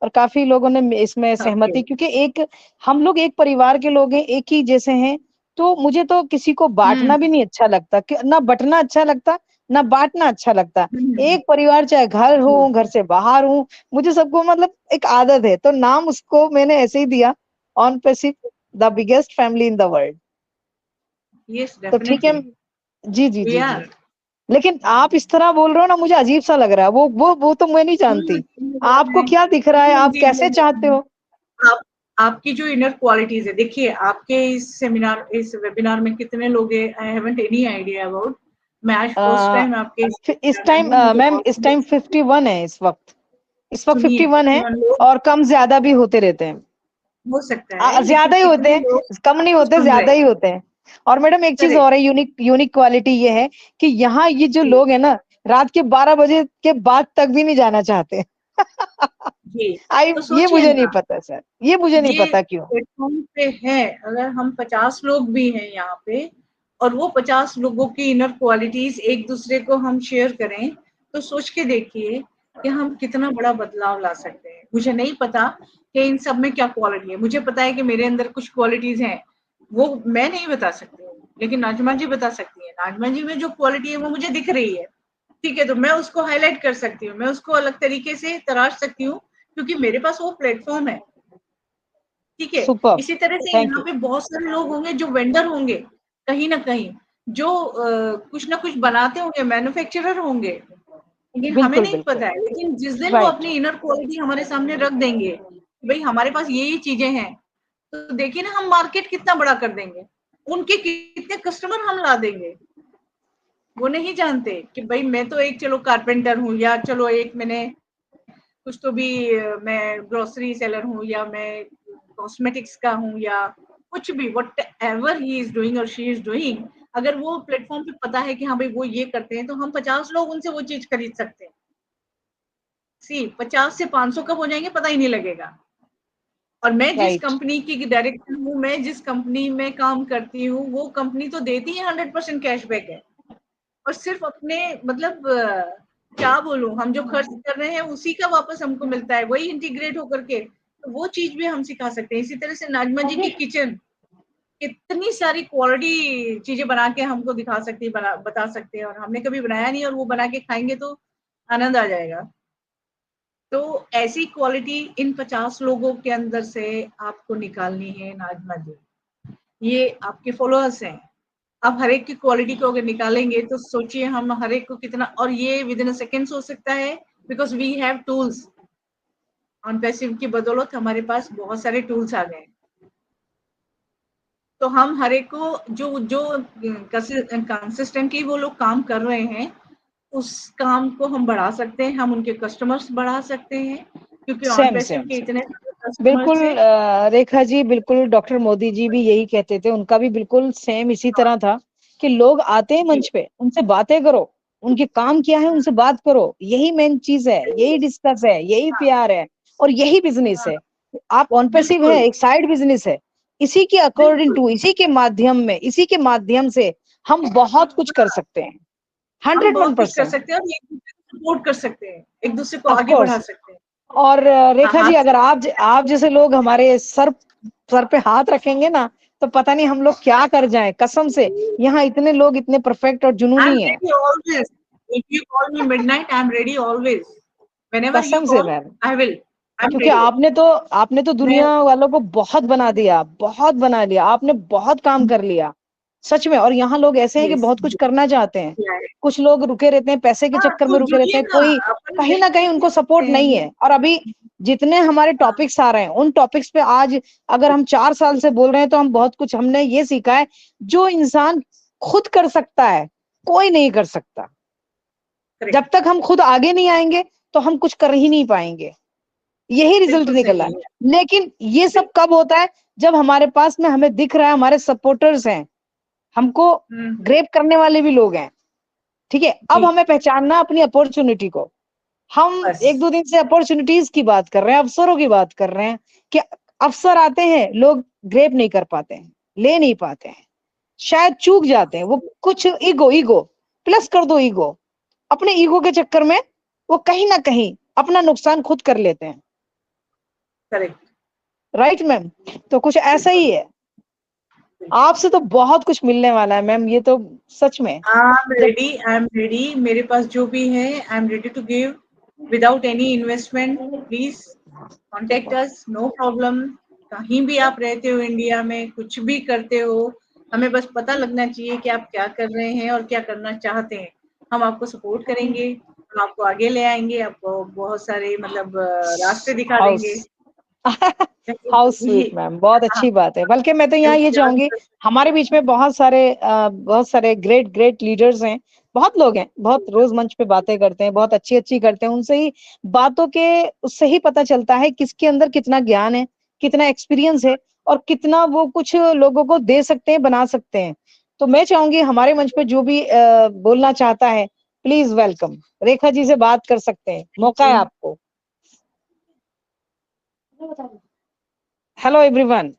और काफी लोगों ने इसमें ओके। सहमति, क्योंकि एक हम लोग एक परिवार के लोग हैं, एक ही जैसे हैं। तो मुझे तो किसी को बांटना भी नहीं अच्छा लगता, ना बटना अच्छा लगता, ना बांटना अच्छा लगता। एक परिवार, चाहे घर हो, घर से बाहर हो, मुझे सबको मतलब एक आदत है, तो नाम उसको मैंने ऐसे ही दिया, OnPassive, the biggest family in the world. Yes तो ठीक है, डेफिनेटली जी जी वी जी जी। आर। लेकिन आप इस तरह बोल रहे हो ना, मुझे अजीब सा लग रहा है, वो तो मैं नहीं जानती। आपको क्या दिख रहा है, आप कैसे चाहते हो? आप आपकी जो इनर क्वालिटीज है, देखिए आपके इस सेमिनार, इस वेबिनार में कितने लोग हैं, I haven't any idea about. मैं आज फर्स्ट टाइम आपके इस इस सेमिनार में टाइम हूँ, मुझे मैम इस टाइम ऑलमोस्ट 51 है इस वक्त, इस वक्त सुनिए 51 है, 51 लोग और कम ज्यादा भी होते रहते हैं। हो सकता है, लेकिन ज्यादा ही होते इतने हैं, लोग कम नहीं होते, सुन रहे ज्यादा ही हैं। होते हैं। और मैडम एक चीज और करेक्ट है, यूनिक यूनिक क्वालिटी ये है कि यहाँ ये जो जी लोग हैं ना, रात के 12 बजे के बाद तक भी नहीं जाना चाहते। ये ये सोचिए मुझे नहीं ना, पता सर, ये मुझे नहीं ये पता क्यों। प्लेटफॉर्म पे है, अगर हम 50 लोग भी हैं यहाँ पे और वो 50 लोगों की इनर क्वालिटीज एक दूसरे को हम शेयर करें, तो सोच के देखिए कि हम कितना बड़ा बदलाव ला सकते हैं। मुझे नहीं पता कि इन सब में क्या क्वालिटी है, मुझे पता है कि मेरे अंदर कुछ क्वालिटीज हैं, वो मैं नहीं बता सकती हूँ, लेकिन नाजमा जी बता सकती है। नाजमा जी में जो क्वालिटी है वो मुझे दिख रही है, ठीक है, तो मैं उसको हाईलाइट कर सकती हूँ, मैं उसको अलग तरीके से तराश सकती हूँ, क्योंकि मेरे पास वो प्लेटफॉर्म है, ठीक है। सुपर, इसी तरह से थैंक यहाँ यू। पे बहुत सारे लोग होंगे जो वेंडर होंगे कहीं ना कहीं, जो कुछ ना कुछ बनाते होंगे, मैन्युफैक्चरर होंगे, लेकिन हमें बिल्कुल नहीं बिल्कुल, पता है। लेकिन जिस दिन वो राइट। अपनी इनर क्वालिटी हमारे सामने रख देंगे, भाई हमारे पास ये चीजें हैं, तो देखिए ना हम मार्केट कितना बड़ा कर देंगे, उनके कितने कस्टमर हम ला देंगे। वो नहीं जानते कि भाई मैं तो एक चलो कारपेंटर हूँ, या चलो एक मैंने कुछ तो भी मैं ग्रोसरी सेलर हूँ, या मैं कॉस्मेटिक्स का हूँ, या कुछ भी what ever he is doing और शी इज डूइंग, अगर वो प्लेटफॉर्म पे पता है कि हाँ भाई वो ये करते हैं, तो हम 50 लोग उनसे वो चीज खरीद सकते हैं। सी 50 से 500 कब हो जाएंगे पता ही नहीं लगेगा। और मैं जिस राइट, कंपनी की डायरेक्टर हूँ, मैं जिस कंपनी में काम करती हूँ, वो कंपनी तो देती है 100% कैशबैक है, और सिर्फ अपने मतलब क्या बोलूं, हम जो खर्च कर रहे हैं उसी का वापस हमको मिलता है, वही इंटीग्रेट होकर के, तो वो चीज भी हम सिखा सकते हैं। इसी तरह से नाजमा जी की किचन कितनी सारी क्वालिटी चीजें बना के हमको दिखा सकती है, बता सकते हैं, और हमने कभी बनाया नहीं, और वो बना के खाएंगे तो आनंद आ जाएगा। तो ऐसी क्वालिटी इन 50 लोगों के अंदर से आपको निकालनी है नाजमा जी। ये आपके फॉलोअर्स हैं, आप हर एक की क्वालिटी को अगर निकालेंगे तो सोचिए हम हर एक को कितना, और ये विद इन सेकेंड्स हो सकता है, because we have tools. OnPassive की बदौलत हमारे पास बहुत सारे टूल्स आ गए, तो हम हर एक को जो जो कंसिस्टेंटली वो लोग काम कर रहे हैं, उस काम को हम बढ़ा सकते हैं, हम उनके कस्टमर्स बढ़ा सकते हैं, क्योंकि ऑन सेम पैसिव सेम के सेम, इतने बिल्कुल। कस्टमर्स हैं। रेखा जी, बिल्कुल डॉक्टर मोदी जी भी यही कहते थे, उनका भी बिल्कुल सेम इसी तरह था कि लोग आते हैं जी, मंच पे, उनसे बातें करो, उनके काम क्या है उनसे बात करो, यही मेन चीज है, यही डिस्कस है, यही हाँ, प्यार है, और यही बिजनेस हाँ, है। आप ऑन पैसिव है, बिल्कुल एक साइड बिजनेस है, इसी के अकॉर्डिंग बिल्कुल, टू, इसी के माध्यम में, इसी के माध्यम से हम बहुत कुछ कर सकते हैं। हम 101%, बहुत कुछ कर सकते हैं, और एक दूसरे को सपोर्ट कर सकते हैं, एक दूसरे को ऑफ आगे बढ़ा कोर्स। सकते हैं। और हाँ, रेखा जी, हाथ से अगर आप जैसे लोग हमारे सर पे हाथ रखेंगे ना, तो पता नहीं हम लोग क्या कर जाएं, कसम से। यहाँ इतने लोग इतने परफेक्ट और आई एम जुनूनी है, ready always, if you call me midnight I am ready always, whenever you कसम से call ma'am. I will, I am क्योंकि रेडी। आपने तो मैं दुनिया वालों को बहुत बना दिया, बहुत बना लिया, आपने बहुत काम कर लिया, सच में। और यहाँ लोग ऐसे हैं कि यस, बहुत कुछ करना चाहते हैं। कुछ लोग रुके रहते हैं, पैसे के हाँ चक्कर तो में रुके रहते जुड़िए हैं, ना, कोई अपन कहीं मिल ना कहीं करके उनको करते सपोर्ट नहीं हैं। है। और अभी जितने हमारे हाँ, टॉपिक्स आ रहे हैं, उन टॉपिक्स पे आज अगर हम 4 साल से बोल रहे हैं, तो हम बहुत कुछ, हमने ये सीखा है, जो इंसान खुद कर सकता है, कोई नहीं कर सकता। जब करेक्ट, तक हम खुद आगे नहीं आएंगे, तो हम कुछ कर ही नहीं पाएंगे। यही रिजल्ट बिल्कुल निकला सही है। है, लेकिन ये सब बिल्कुल। कब होता है? जब हमारे पास में हमें दिख रहा है, हमारे सपोर्टर्स हैं, हमको हम्म, ग्रेप करने वाले भी लोग हैं, ठीक है। अब जी, हमें पहचानना अपनी अपॉर्चुनिटी को। हम एक बस दो दिन से अपॉर्चुनिटीज की बात कर रहे हैं, अवसरों की बात कर रहे हैं, कि अवसर आते हैं, लोग ग्रेप नहीं कर पाते हैं, ले नहीं पाते हैं, शायद चूक जाते हैं। वो कुछ ईगो ईगो प्लस कर दो, ईगो, अपने ईगो के चक्कर में वो कहीं ना कहीं अपना नुकसान खुद कर लेते हैं। Correct, right ma'am? तो कुछ ऐसा बिल्कुल ही है। बिल्कुल। आपसे तो बहुत कुछ मिलने वाला है मैम, ये तो सच में। जब आई एम रेडी, मेरे पास जो भी है I am ready to give without any investment. Please contact us, no problem. कहीं भी आप रहते हो इंडिया में, कुछ भी करते हो, हमें बस पता लगना चाहिए कि आप क्या कर रहे हैं और क्या करना चाहते हैं। हम आपको सपोर्ट करेंगे, हम आपको आगे ले आएंगे, आपको बहुत सारे मतलब रास्ते दिखा हाउस देंगे। हाउस स्वीट मैम, बहुत हाँ, अच्छी बात है। बल्कि मैं तो यहाँ ये चाहूंगी, हमारे बीच में बहुत सारे ग्रेट ग्रेट लीडर्स हैं, बहुत लोग हैं, बहुत रोज मंच पे बातें करते हैं, बहुत अच्छी अच्छी करते हैं। उनसे ही बातों के उससे ही पता चलता है किसके अंदर कितना ज्ञान है, कितना एक्सपीरियंस है, और कितना वो कुछ लोगों को दे सकते हैं, बना सकते हैं। तो मैं चाहूंगी हमारे मंच पे जो भी बोलना चाहता है, प्लीज वेलकम। रेखा जी से बात कर सकते हैं, मौका है जी, आपको। हेलो एवरीवन,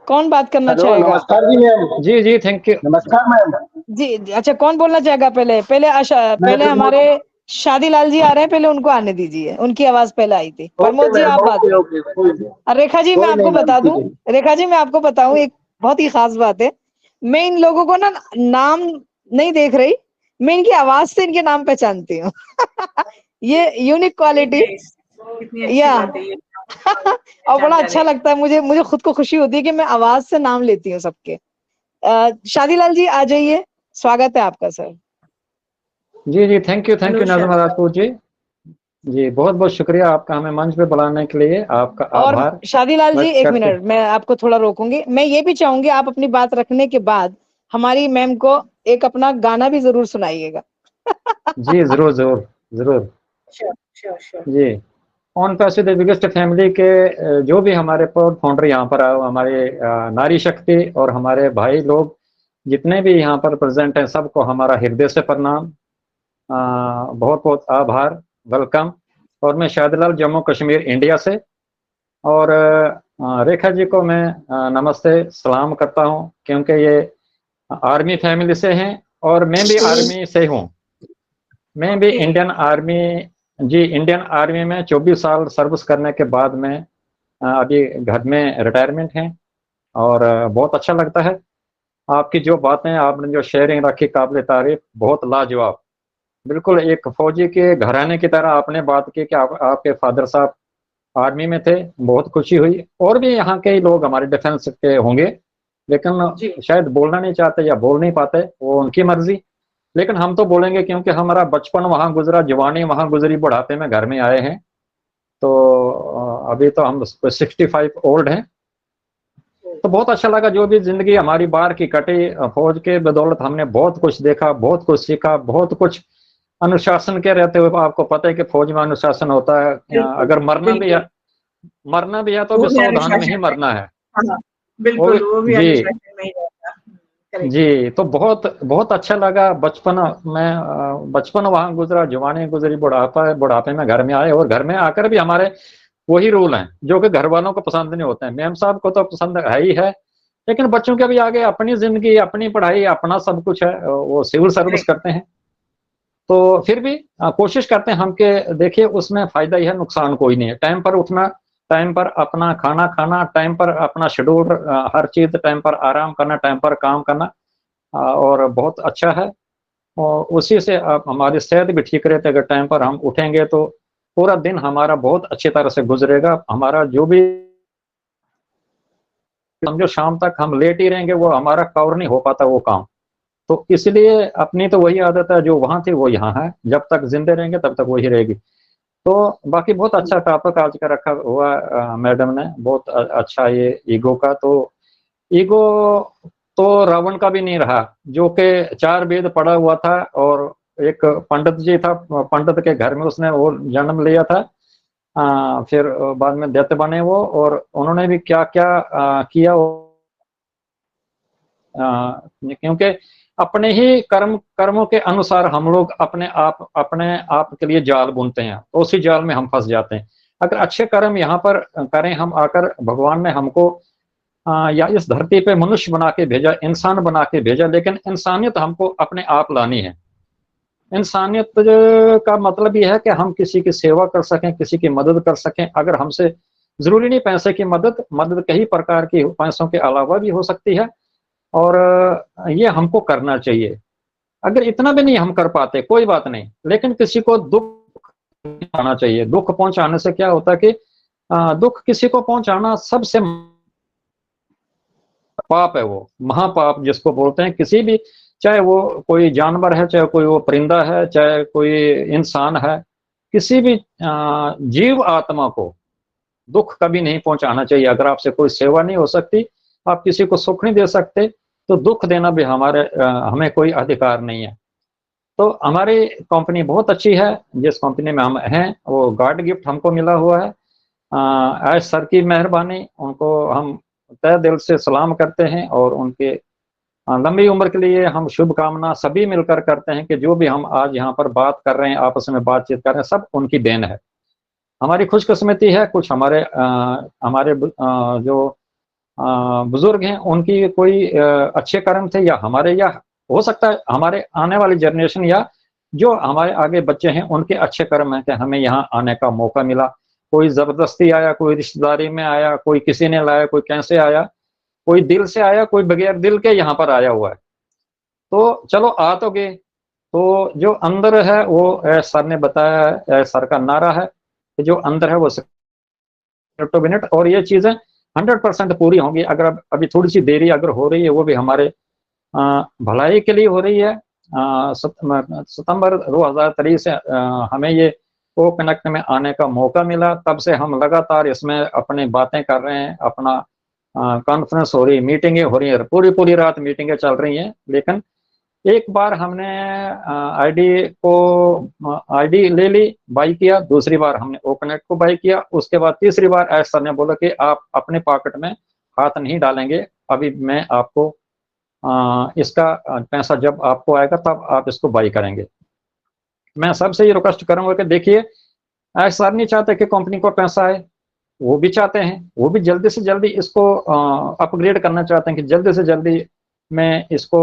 कौन बात करना हेलो, चाहेगा? नमस्कार जी मैम। जी जी, थैंक यू। नमस्कार मैम। जी, अच्छा, कौन बोलना चाहेगा? पहले हमारे शादी लाल जी आ रहे हैं, पहले उनको आने दीजिए, उनकी आवाज पहले आई थी। ओके प्रमोद जी, मैम, आप बात ओके करें। ओके, कोई नहीं और रेखा जी, मैं कोई आपको नहीं मैम, बता ठीक दूं, है। रेखा जी मैं आपको बताऊं, एक बहुत ही खास बात है। मैं इन लोगों को ना नाम नहीं देख रही, मैं इनकी आवाज से इनके नाम पहचानती हूँ। ये यूनिक क्वालिटी कितनी अच्छी या बात है ये। और बड़ा अच्छा लगता है मुझे, मुझे खुद को खुशी होती है कि मैं आवाज से नाम लेती हूँ सबके। शादीलाल जी आ जाइए, स्वागत है आपका सर। जी जी, thank you hello Nazima Rajput ji. जी, बहुत बहुत शुक्रिया आपका हमें मंच पे बुलाने के लिए, आपका और आभार शादीलाल जी, व्यक्त एक करते। मिनट, मैं आपको थोड़ा रोकूंगी। मैं ये भी चाहूंगी आप अपनी बात रखने के बाद हमारी मैम को एक अपना गाना भी जरूर सुनाइएगा। जी जरूर जरूर जरूर। Sure sure sure. जी, OnPassive the biggest family के जो भी हमारे फाउंडर यहाँ पर आए, हमारे नारी शक्ति और हमारे भाई लोग जितने भी यहाँ पर प्रेजेंट हैं, सबको हमारा हृदय से प्रणाम, बहुत बहुत आभार, वेलकम। और मैं शादीलाल, जम्मू कश्मीर, इंडिया से। और रेखा जी को मैं नमस्ते सलाम करता हूँ, क्योंकि ये आर्मी फैमिली से हैं और मैं भी आर्मी से हूँ। मैं भी इंडियन आर्मी, जी इंडियन आर्मी में 24 साल सर्विस करने के बाद में अभी घर में रिटायरमेंट है। और बहुत अच्छा लगता है आपकी जो बातें, आपने जो शेयरिंग रखी, काबिल तारीफ, बहुत लाजवाब। बिल्कुल एक फौजी के घराने की तरह आपने बात की कि आपके फादर साहब आर्मी में थे। बहुत खुशी हुई। और भी यहाँ के लोग हमारे डिफेंस के होंगे, लेकिन शायद बोलना नहीं चाहते या बोल नहीं पाते, वो उनकी मर्जी। लेकिन हम तो बोलेंगे, क्योंकि हमारा बचपन वहाँ गुजरा, जवानी वहाँ गुजरी, बुढ़ापे में घर में आए हैं। तो अभी तो हम 65 ओल्ड हैं। तो बहुत अच्छा लगा, जो भी जिंदगी हमारी बाहर की कटी, फौज के बदौलत हमने बहुत कुछ देखा, बहुत कुछ सीखा, बहुत कुछ अनुशासन के रहते हुए। आपको पता है कि फौज में अनुशासन होता है। अगर मरना भी है तो वो भी भी सावधान में ही अनुशासन में। मरना है। हाँ, बिल्कुल, वो भी जी अनुशासन में ही रहता। करेक्ट। जी, तो बहुत बहुत अच्छा लगा। बचपन बचपन वहां गुजरा, जवानी गुजरी, बुढ़ापे में घर में आए। और घर में आकर भी हमारे वही रूल हैं जो कि घर वालों को पसंद नहीं होते हैं। मैम साहब को तो पसंद है ही है, लेकिन बच्चों के भी आगे अपनी जिंदगी, अपनी पढ़ाई, अपना सब कुछ है। वो सिविल सर्विस करते हैं, तो फिर भी कोशिश करते हैं हम कि देखिए उसमें फायदा ही है, नुकसान कोई नहीं है। टाइम पर उठना, टाइम पर अपना खाना खाना, टाइम पर अपना शेड्यूल, हर चीज टाइम पर, आराम करना, टाइम पर काम करना, और बहुत अच्छा है। और उसी से हमारी सेहत भी ठीक रहती है। अगर टाइम पर हम उठेंगे तो पूरा दिन हमारा बहुत अच्छी तरह से गुजरेगा। हमारा जो भी समझो शाम तक हम लेट ही रहेंगे, वो हमारा कवर नहीं हो पाता वो काम। तो इसलिए अपनी तो वही आदत है, जो वहां थी वो यहाँ है। जब तक जिंदे रहेंगे तब तक वही रहेगी। तो बाकी बहुत अच्छा टॉपिक आज का रखा हुआ मैडम ने, बहुत अच्छा। ये ईगो का तो, ईगो तो रावण का भी नहीं रहा, जो कि 4 वेद पढ़ा हुआ था। और एक पंडित जी था, पंडित के घर में उसने वो जन्म लिया था। फिर बाद में दैत्य बने वो, और उन्होंने भी क्या क्या किया। क्योंकि अपने ही कर्मों के अनुसार हम लोग अपने आप के लिए जाल बुनते हैं, तो उसी जाल में हम फंस जाते हैं। अगर अच्छे कर्म यहाँ पर करें हम आकर, भगवान ने हमको या इस धरती पे मनुष्य बना के भेजा, इंसान बना के भेजा, लेकिन इंसानियत हमको अपने आप लानी है। इंसानियत का मतलब यह है कि हम किसी की सेवा कर सकें, किसी की मदद कर सकें। अगर हमसे, जरूरी नहीं पैसे की मदद, मदद कई प्रकार की पैसों के अलावा भी हो सकती है, और ये हमको करना चाहिए। अगर इतना भी नहीं हम कर पाते, कोई बात नहीं, लेकिन किसी को दुख पहुंचाना चाहिए। दुख पहुंचाने से क्या होता है कि दुख किसी को पहुंचाना सबसे पाप है, वो महापाप जिसको बोलते हैं। किसी भी, चाहे वो कोई जानवर है, चाहे कोई वो परिंदा है, चाहे कोई इंसान है, किसी भी जीव आत्मा को दुख कभी नहीं पहुंचाना चाहिए। अगर आपसे कोई सेवा नहीं हो सकती, आप किसी को सुख नहीं दे सकते, तो दुख देना भी हमें कोई अधिकार नहीं है। तो हमारी कंपनी बहुत अच्छी है। जिस कंपनी में हम हैं, वो गॉड गिफ्ट हमको मिला हुआ है। आज सर की मेहरबानी, उनको हम तहे दिल से सलाम करते हैं। और उनके लंबी उम्र के लिए हम शुभकामना सभी मिलकर करते हैं कि जो भी हम आज यहाँ पर बात कर रहे हैं, आपस में बातचीत कर रहे हैं, सब उनकी देन है। हमारी खुशकिस्मती है, कुछ हमारे जो बुजुर्ग हैं उनकी कोई अच्छे कर्म थे, या हमारे, या हो सकता है हमारे आने वाली जनरेशन या जो हमारे आगे बच्चे हैं उनके अच्छे कर्म हैं कि हमें यहाँ आने का मौका मिला। कोई जबरदस्ती आया, कोई रिश्तेदारी में आया, कोई किसी ने लाया, कोई कैसे आया, कोई दिल से आया, कोई बगैर दिल के यहाँ पर आया हुआ है। तो चलो आ तो गए, तो जो अंदर है वो सर ने बताया, सर का नारा है कि जो अंदर है वो टू मिनट, और ये चीजें 100% पूरी होंगी। अगर अभी थोड़ी सी देरी अगर हो रही है वो भी हमारे भलाई के लिए हो रही है। सितंबर 2023 से हमें ये को कनेक्ट में आने का मौका मिला, तब से हम लगातार इसमें अपनी बातें कर रहे हैं, अपना कॉन्फ्रेंस हो रही, मीटिंगें हो रही है, पूरी पूरी रात मीटिंगें चल रही हैं। लेकिन एक बार हमने आईडी ले ली, बाई किया, दूसरी बार हमने ओकनेट को बाई किया, उसके बाद तीसरी बार एस सर ने बोला कि आप अपने पॉकेट में हाथ नहीं डालेंगे, अभी मैं आपको इसका पैसा जब आपको आएगा तब आप इसको बाई करेंगे। मैं सबसे ये रिक्वेस्ट करूंगा कि देखिए, एस सर नहीं चाहते कि कंपनी को पैसा आए, वो भी चाहते हैं, वो भी जल्दी से जल्दी इसको अपग्रेड करना चाहते हैं कि जल्दी से जल्दी मैं इसको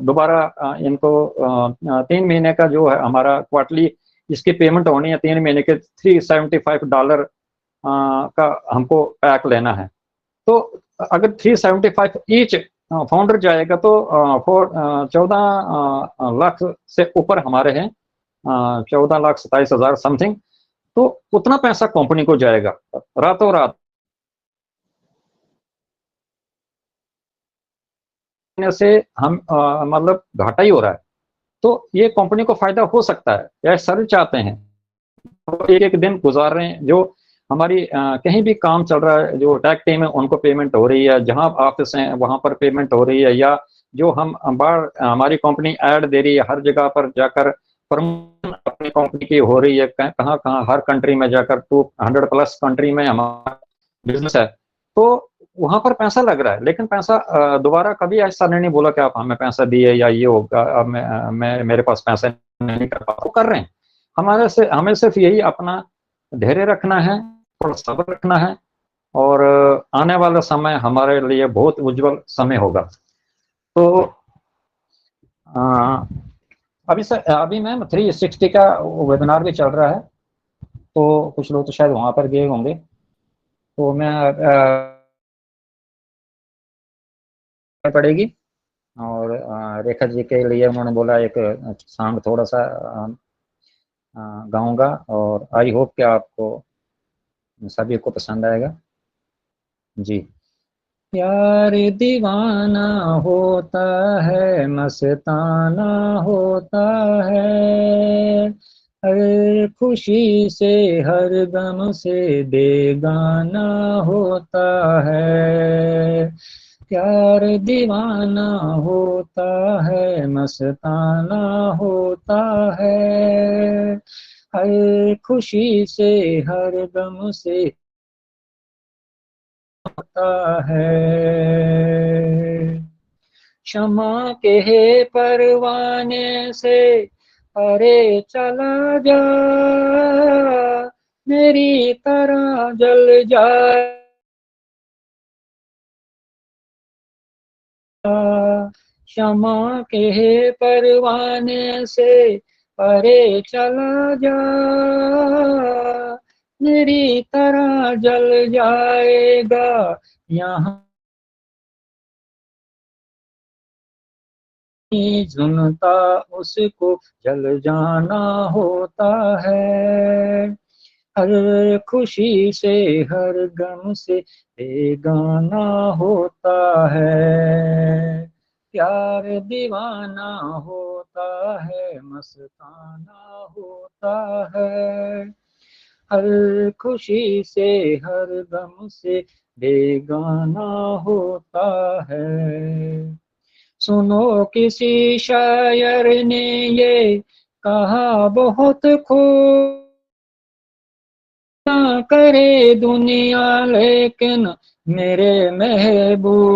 दोबारा इनको 3 महीने का जो है हमारा क्वार्टरली इसकी पेमेंट होनी है, 3 महीने के $375 का हमको पैक लेना है। तो अगर 375 ईच फाउंडर जाएगा तो 14 लाख से ऊपर हमारे हैं, 14,27,000 समथिंग, तो उतना पैसा कंपनी को जाएगा रातों रात से हम मतलब घाटा ही हो रहा है। तो ये कंपनी को फायदा हो सकता है, या सर चाहते हैं तो एक एक दिन गुजार रहे हैं, जो हमारी कहीं भी काम चल रहा है, जो टैग टीम है उनको पेमेंट हो रही है, जहां ऑफिस है वहां पर पेमेंट हो रही है, या जो हम बार हमारी कंपनी ऐड दे रही है हर जगह पर जाकर प्रमोशन अपनी कंपनी की हो रही है, कहाँ कहाँ हर कंट्री में जाकर 200+ कंट्री में हमारा बिजनेस है, तो वहां पर पैसा लग रहा है। लेकिन पैसा दोबारा कभी ऐसा नहीं बोला कि आप हमें पैसा दिए या ये होगा, अब मैं मेरे पास पैसे नहीं कर पा, वो कर रहे हैं। हमें सिर्फ यही अपना धैर्य रखना है, थोड़ा सब्र रखना है, और आने वाला समय हमारे लिए बहुत उज्जवल समय होगा। तो अभी मैम 360 का वेबिनार भी चल रहा है, तो कुछ लोग तो शायद वहां पर गए होंगे, तो मैं पड़ेगी, और रेखा जी के लिए उन्होंने बोला एक सॉन्ग थोड़ा सा गाऊंगा, और आई होप कि आपको सभी को पसंद आएगा जी। प्यार दीवाना होता है, मस्ताना होता है, हर खुशी से हर गम से बेगाना होता है। प्यार दीवाना होता है, मस्ताना होता है, हर खुशी से हर गम से होता है। क्षमा के परवाने से अरे चला जा, मेरी तरह जल जाए, क्षमा के परवाने से अरे चला जा, मेरी तरह जल जाएगा यहाँ सुनता उसको जल जाना होता है, हर खुशी से हर गम से बेगाना होता है। प्यार दीवाना होता है, मस्ताना होता है, हर खुशी से हर गम से बेगाना होता है। सुनो किसी शायर ने ये कहा बहुत खूब, ना करे दुनिया लेकिन मेरे महबूब।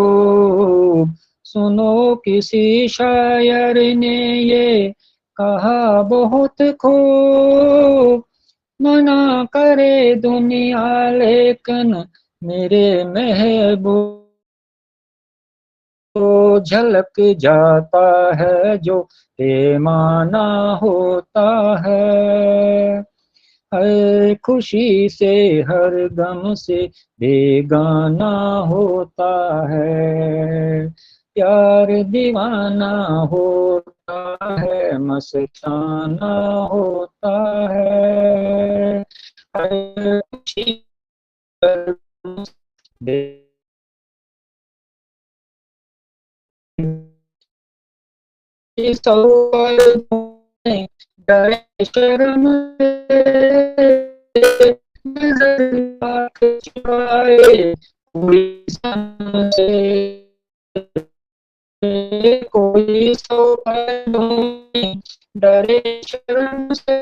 सुनो किसी शायर ने ये कहा बहुत खूब, मना करे दुनिया लेकिन मेरे महबूब तो झलक जाता है जो बेमाना होता है। हर खुशी से हर गम से बेगाना होता है। प्यार दीवाना होता है, मस्ताना होता है। हर खुशी हर गम से डरे शर्म से नजर आँख चुराए कोई सन से कोई सौ पहलू में डरे शर्म से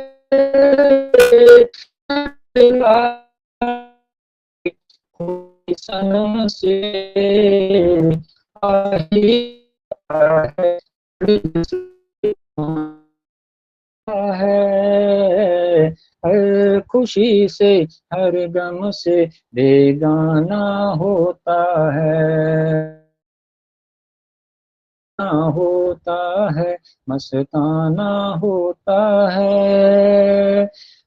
नजर आए कोई सनम से आही है। हर खुशी से हर गम से बेगाना होता है, होता है, मस्ताना होता है।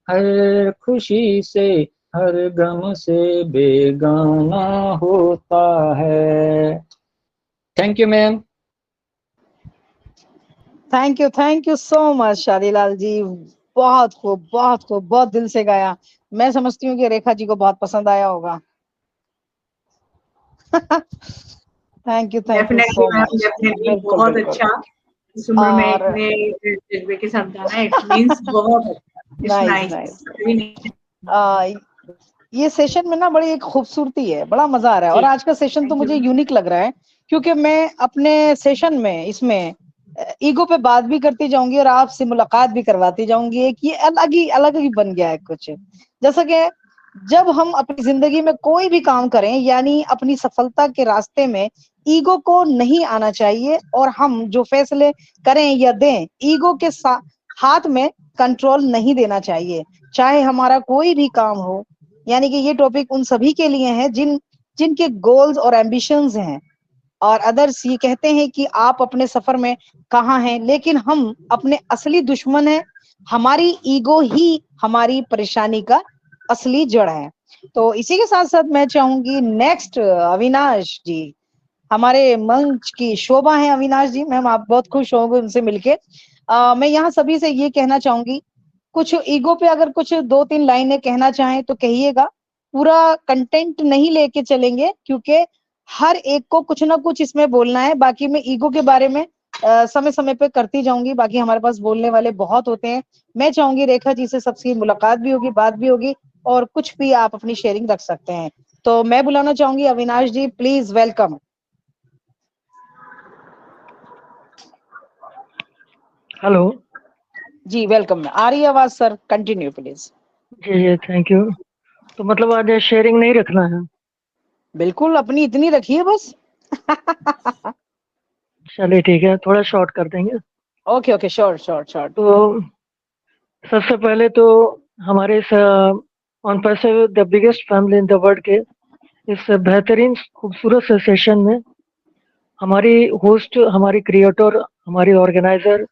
हर खुशी से हर गम से बेगाना होता है। Thank you ma'am. Thank you so much Shadilal ji. बहुत खूब, बहुत खूब, बहुत दिल से गाया। मैं समझती हूँ कि रेखा जी को बहुत पसंद आया होगा। Thank you definitely so ma'am, much. Definitely बिल्कुल बहुत बिल्कुल। अच्छा। इस उम्र में और इतने जज्बे के साथ गाना, इट मींस बहुत अच्छा। It's nice nice. नाइस। ये सेशन में ना बड़ी एक खूबसूरती है, बड़ा मजा आ रहा है। और आज का सेशन तो मुझे यूनिक लग रहा है, क्योंकि मैं अपने सेशन में इसमें ईगो पे बात भी करती जाऊंगी और आपसे मुलाकात भी करवाती जाऊंगी। एक ये अलग ही बन गया है कुछ। जैसा कि जब हम अपनी जिंदगी में कोई भी काम करें, यानी अपनी सफलता के रास्ते में ईगो को नहीं आना चाहिए, और हम जो फैसले करें या दें, ईगो के हाथ में कंट्रोल नहीं देना चाहिए, चाहे हमारा कोई भी काम हो। यानी कि ये टॉपिक उन सभी के लिए है जिनके गोल्स और एम्बिशंस हैं, और अदर्स ये कहते हैं कि आप अपने सफर में कहाँ हैं, लेकिन हम अपने असली दुश्मन हैं। हमारी ईगो ही हमारी परेशानी का असली जड़ है। तो इसी के साथ साथ मैं चाहूंगी नेक्स्ट अविनाश जी, हमारे मंच की शोभा है अविनाश जी। मैम आप बहुत खुश होंगे उनसे मिलके। मैं यहाँ सभी से ये कहना चाहूंगी, कुछ ईगो पे अगर कुछ 2-3 लाइनें कहना चाहें तो कहिएगा। पूरा कंटेंट नहीं लेके चलेंगे, क्योंकि हर एक को कुछ ना कुछ इसमें बोलना है। बाकी मैं ईगो के बारे में समय समय पे करती जाऊंगी, बाकी हमारे पास बोलने वाले बहुत होते हैं। मैं चाहूंगी रेखा जी से सबसे मुलाकात भी होगी, बात भी होगी, और कुछ भी आप अपनी शेयरिंग रख सकते हैं। तो मैं बुलाना चाहूंगी Avinash ji, please welcome. Hello जी वेलकम। आ रही है आवाज सर? Continue please. जी थैंक यू। तो मतलब आज शेयरिंग नहीं रखना है? बिल्कुल, अपनी इतनी रखिए बस। चलिए ठीक है, थोड़ा शॉर्ट कर देंगे। Okay okay, sure sure sure. तो सबसे पहले तो हमारे इस ऑन पैसे the biggest family in the world के इस बेहतरीन खूबसूरत से सेशन में हमारी होस्ट, हमारी क्रिएटर, हमारी ऑर्गेनाइजर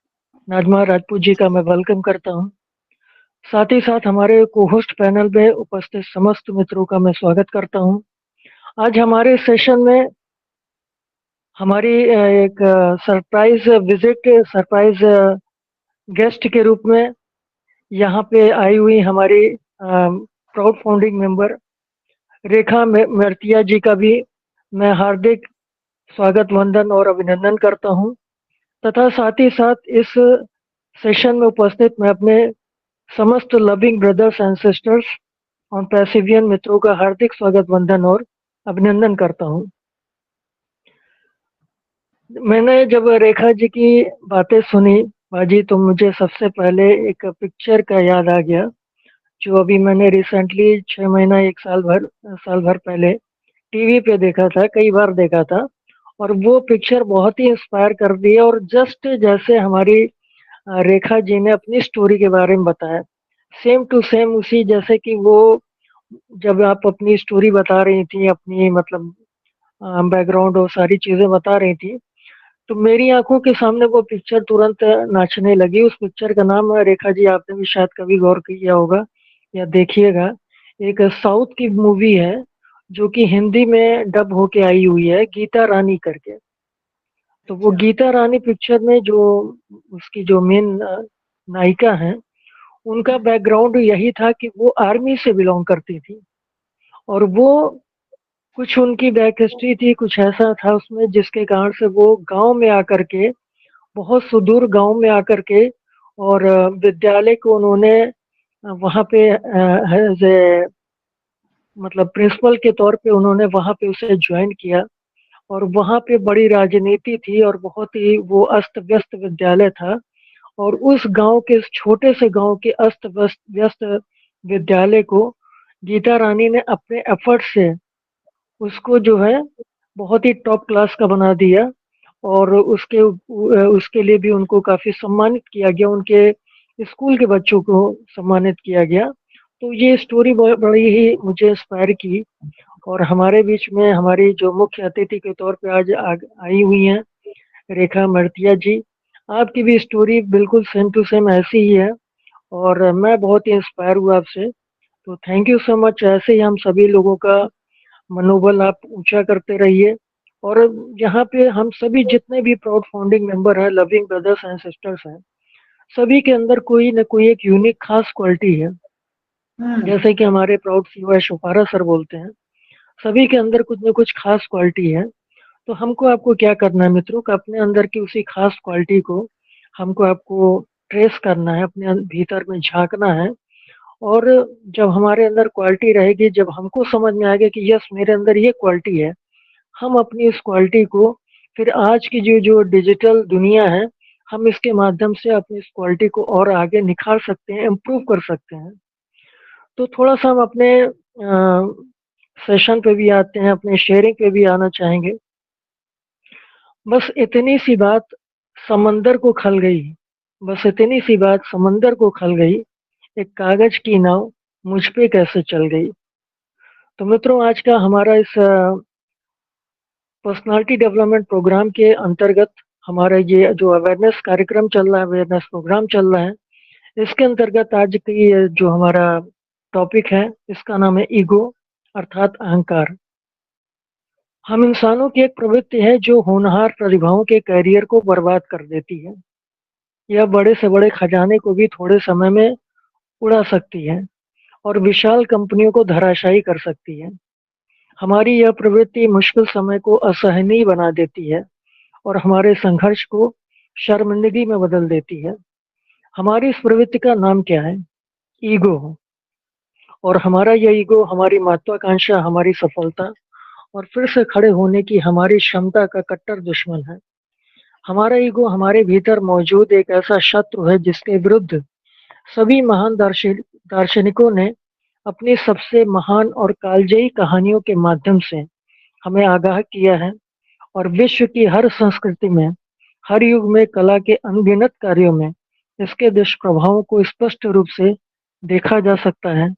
नाजमा राजपूत जी का मैं वेलकम करता हूं। साथ ही साथ हमारे को होस्ट पैनल में उपस्थित समस्त मित्रों का मैं स्वागत करता हूं। आज हमारे सेशन में हमारी एक सरप्राइज विजिट, सरप्राइज गेस्ट के रूप में यहाँ पे आई हुई हमारी प्राउड फाउंडिंग मेंबर रेखा मर्तिया जी का भी मैं हार्दिक स्वागत, वंदन और अभिनंदन करता हूँ। तथा साथ ही साथ इस सेशन में उपस्थित मैं अपने समस्त लविंग ब्रदर्स एंड सिस्टर्स और पैसिवियन मित्रों का हार्दिक स्वागत, वंदन और अभिनंदन करता हूँ। मैंने जब रेखा जी की बातें सुनी बाजी, तो मुझे सबसे पहले एक पिक्चर का याद आ गया, जो अभी मैंने रिसेंटली 6 महीना 1 साल भर पहले टीवी पे देखा था, कई बार देखा था। और वो पिक्चर बहुत ही इंस्पायर कर दिया, और जस्ट जैसे हमारी रेखा जी ने अपनी स्टोरी के बारे में बताया, सेम टू सेम उसी जैसे कि वो जब आप अपनी स्टोरी बता रही थी, अपनी मतलब बैकग्राउंड और सारी चीजें बता रही थी, तो मेरी आंखों के सामने वो पिक्चर तुरंत नाचने लगी। उस पिक्चर का नाम रेखा जी आपने भी शायद कभी गौर किया होगा या देखिएगा। एक साउथ की मूवी है जो कि हिंदी में डब होके आई हुई है, गीता रानी करके। तो वो अच्छा। गीता रानी पिक्चर में जो उसकी जो मेन नायिका है, उनका बैकग्राउंड यही था कि वो आर्मी से बिलोंग करती थी, और वो कुछ उनकी बैक हिस्ट्री थी, कुछ ऐसा था उसमें जिसके कारण से वो गांव में आकर के, बहुत सुदूर गांव में आकर के, और विद्यालय को उन्होंने वहाँ पे एज ए मतलब प्रिंसिपल के तौर पे उन्होंने वहाँ पे उसे ज्वाइन किया। और वहाँ पे बड़ी राजनीति थी और बहुत ही वो अस्त व्यस्त विद्यालय था। और उस गांव के छोटे से गांव के अस्त व्यस्त व्यस्त विद्यालय को गीता रानी ने अपने एफर्ट से उसको जो है बहुत ही टॉप क्लास का बना दिया। और उसके लिए भी उनको काफी सम्मानित किया गया, उनके स्कूल के बच्चों को सम्मानित किया गया। तो ये स्टोरी बड़ी ही मुझे इंस्पायर की। और हमारे बीच में हमारी जो मुख्य अतिथि के तौर पे आज आई हुई हैं रेखा मर्तिया जी, आपकी भी स्टोरी बिल्कुल सेम टू सेम ऐसी ही है, और मैं बहुत ही इंस्पायर हुआ आपसे। तो थैंक यू सो मच। ऐसे ही हम सभी लोगों का मनोबल आप ऊंचा करते रहिए। और यहाँ पे हम सभी जितने भी प्राउड फाउंडिंग मेंबर हैं, लविंग ब्रदर्स एंड सिस्टर्स हैं, सभी के अंदर कोई न कोई एक यूनिक खास क्वालिटी है। जैसे कि हमारे प्राउड सीईओ एशोपारा सर बोलते हैं, सभी के अंदर कुछ न कुछ खास क्वालिटी है। तो हमको आपको क्या करना है मित्रों, कि अपने अंदर की उसी खास क्वालिटी को हमको आपको ट्रेस करना है, अपने भीतर में झांकना है। और जब हमारे अंदर क्वालिटी रहेगी, जब हमको समझ में आएगा कि यस मेरे अंदर ये क्वालिटी है, हम अपनी इस क्वालिटी को फिर आज की जो जो डिजिटल दुनिया है, हम इसके माध्यम से अपनी इस क्वालिटी को और आगे निखार सकते हैं, इम्प्रूव कर सकते हैं। तो थोड़ा सा हम अपने सेशन पे भी आते हैं, अपने शेयरिंग पे भी आना चाहेंगे। बस इतनी सी बात समंदर को खल गई, बस इतनी सी बात समंदर को खल गई, एक कागज की नाव मुझ पे कैसे चल गई। तो मित्रों, आज का हमारा इस पर्सनालिटी डेवलपमेंट प्रोग्राम के अंतर्गत हमारा ये जो अवेयरनेस कार्यक्रम चल रहा है, अवेयरनेस प्रोग्राम चल रहा है, इसके अंतर्गत आज की जो हमारा टॉपिक है, इसका नाम है ईगो अर्थात अहंकार। हम इंसानों की एक प्रवृत्ति है जो होनहार प्रतिभाओं के करियर को बर्बाद कर देती है। यह बड़े से बड़े खजाने को भी थोड़े समय में उड़ा सकती है और विशाल कंपनियों को धराशायी कर सकती है। हमारी यह प्रवृत्ति मुश्किल समय को असहनीय बना देती है और हमारे संघर्ष को शर्मिंदगी में बदल देती है। हमारी इस प्रवृत्ति का नाम क्या है? ईगो। और हमारा यह ईगो हमारी महत्वाकांक्षा, हमारी सफलता और फिर से खड़े होने की हमारी क्षमता का कट्टर दुश्मन है। हमारा ईगो हमारे भीतर मौजूद एक ऐसा शत्रु है जिसके विरुद्ध सभी महान दार्शनिकों ने अपनी सबसे महान और कालजयी कहानियों के माध्यम से हमें आगाह किया है। और विश्व की हर संस्कृति में, हर युग में, कला के अनगिनत कार्यों में इसके दुष्प्रभावों को स्पष्ट रूप से देखा जा सकता है।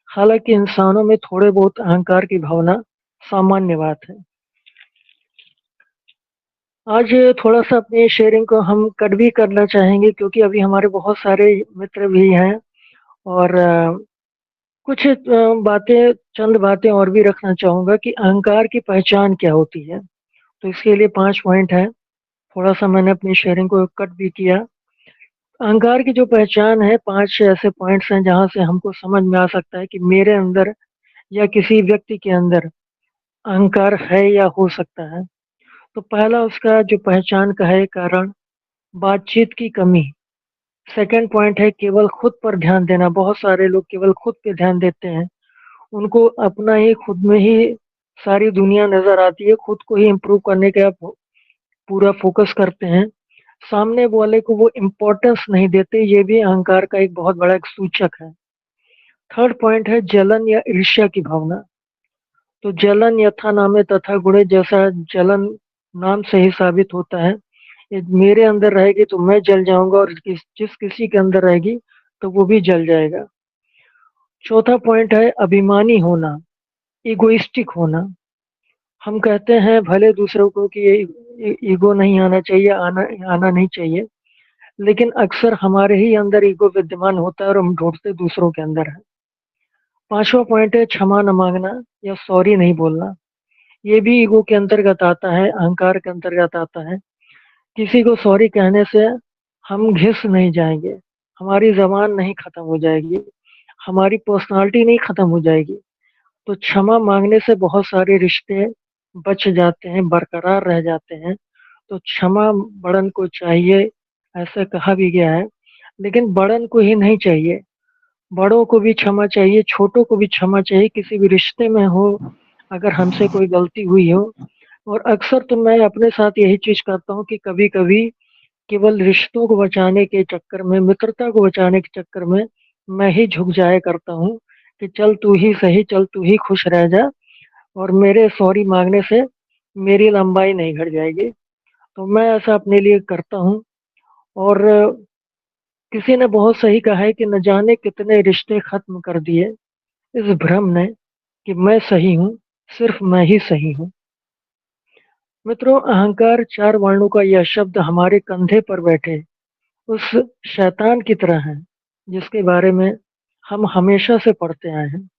हालांकि इंसानों में थोड़े बहुत अहंकार की भावना सामान्य बात है। आज थोड़ा सा अपनी शेयरिंग को हम कट भी करना चाहेंगे, क्योंकि अभी हमारे बहुत सारे मित्र भी हैं, और कुछ चंद बातें और भी रखना चाहूँगा कि अहंकार की पहचान क्या होती है। तो इसके लिए 5 पॉइंट है। थोड़ा सा मैंने अपनी शेयरिंग को कट भी किया। अहंकार की जो पहचान है, 5 ऐसे पॉइंट्स हैं जहाँ से हमको समझ में आ सकता है कि मेरे अंदर या किसी व्यक्ति के अंदर अहंकार है या हो सकता है। तो पहला उसका जो पहचान का है कारण, बातचीत की कमी। सेकंड पॉइंट है केवल खुद पर ध्यान देना। बहुत सारे लोग केवल खुद पे ध्यान देते हैं, उनको अपना ही खुद में ही सारी दुनिया नजर आती है, खुद को ही इम्प्रूव करने का पूरा फोकस करते हैं, सामने वाले को वो इम्पोर्टेंस नहीं देते। ये भी अहंकार का एक बहुत बड़ा एक सूचक है। थर्ड पॉइंट है जलन या ईर्ष्या की भावना। तो जलन यथा नामे तथा गुणे, जैसा जलन नाम से ही साबित होता है। ये मेरे अंदर रहेगी तो मैं जल जाऊंगा, और जिस किसी के अंदर रहेगी तो वो भी जल जाएगा। चौथा पॉइंट है अभिमानी होना, इगोइस्टिक होना। हम कहते हैं भले दूसरों को कि ईगो नहीं आना चाहिए, आना नहीं चाहिए, लेकिन अक्सर हमारे ही अंदर ईगो विद्यमान होता है और हम ढूंढते दूसरों के अंदर है। पांचवा पॉइंट है क्षमा न मांगना या सॉरी नहीं बोलना। ये भी ईगो के अंतर्गत आता है, अहंकार के अंतर्गत आता है। किसी को सॉरी कहने से हम घिस नहीं जाएंगे, हमारी जबान नहीं खत्म हो जाएगी, हमारी पर्सनालिटी नहीं खत्म हो जाएगी। तो क्षमा मांगने से बहुत सारे रिश्ते बच जाते हैं, बरकरार रह जाते हैं। तो क्षमा बड़न को चाहिए, ऐसा कहा भी गया है। लेकिन बड़न को ही नहीं चाहिए, बड़ों को भी क्षमा चाहिए, छोटों को भी क्षमा चाहिए। किसी भी रिश्ते में हो, अगर हमसे कोई गलती हुई हो, और अक्सर तो मैं अपने साथ यही चीज करता हूँ कि कभी कभी केवल रिश्तों को बचाने के चक्कर में, मित्रता को बचाने के चक्कर में मैं ही झुक जाया करता हूँ कि चल तू ही सही, चल तू ही खुश रह जा, और मेरे सॉरी मांगने से मेरी लंबाई नहीं घट जाएगी। तो मैं ऐसा अपने लिए करता हूँ। और किसी ने बहुत सही कहा है कि न जाने कितने रिश्ते खत्म कर दिए इस भ्रम ने कि मैं सही हूँ, सिर्फ मैं ही सही हूँ। मित्रों, अहंकार चार वर्णों का यह शब्द हमारे कंधे पर बैठे उस शैतान की तरह है जिसके बारे में हम हमेशा से पढ़ते आए हैं।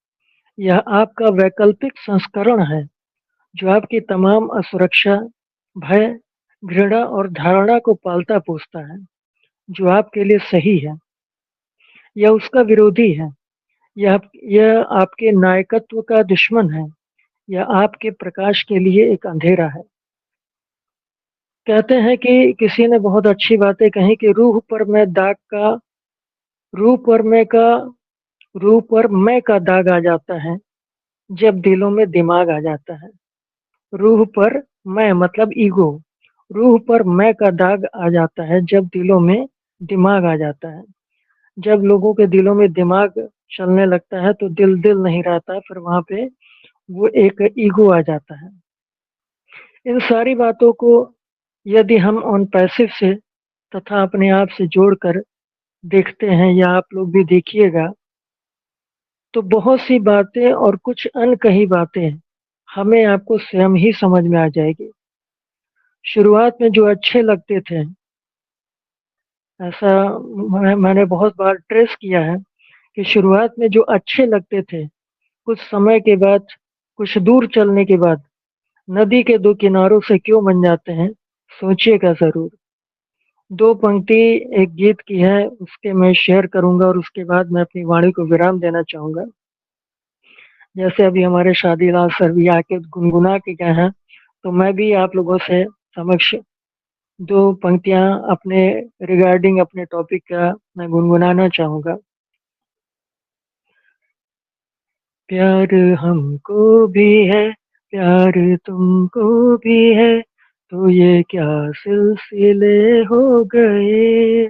यह आपका वैकल्पिक संस्करण है जो आपकी तमाम असुरक्षा, भय, घृणा और धारणा को पालता पोसता है। जो आपके लिए सही है यह उसका विरोधी है। यह आपके नायकत्व का दुश्मन है। यह आपके प्रकाश के लिए एक अंधेरा है। कहते हैं कि किसी ने बहुत अच्छी बातें कही कि रूह पर मैं का रूह पर मैं का दाग आ जाता है जब दिलों में दिमाग आ जाता है। रूह पर मैं मतलब ईगो, रूह पर मैं का दाग आ जाता है जब दिलों में दिमाग आ जाता है। जब लोगों के दिलों में दिमाग चलने लगता है तो दिल दिल नहीं रहता, फिर वहां पे वो एक ईगो आ जाता है। इन सारी बातों को यदि हम ऑन पैसिव से तथा अपने आप से जोड़कर देखते हैं, या आप लोग भी देखिएगा, तो बहुत सी बातें और कुछ अनकही बातें हमें आपको स्वयं ही समझ में आ जाएगी। शुरुआत में जो अच्छे लगते थे, ऐसा मैंने बहुत बार ट्रेस किया है कि शुरुआत में जो अच्छे लगते थे, कुछ समय के बाद, कुछ दूर चलने के बाद नदी के दो किनारों से क्यों बन जाते हैं, सोचिएगा जरूर। दो पंक्ति एक गीत की है, उसके मैं शेयर करूंगा और उसके बाद मैं अपनी वाणी को विराम देना चाहूंगा। जैसे अभी हमारे शादीलाल सर भी आके गुनगुना के गए हैं, तो मैं भी आप लोगों से समक्ष दो पंक्तियां अपने रिगार्डिंग अपने टॉपिक का मैं गुनगुनाना चाहूंगा। प्यार हमको भी है, प्यार तुमको भी है, तो ये क्या सिलसिले हो गए।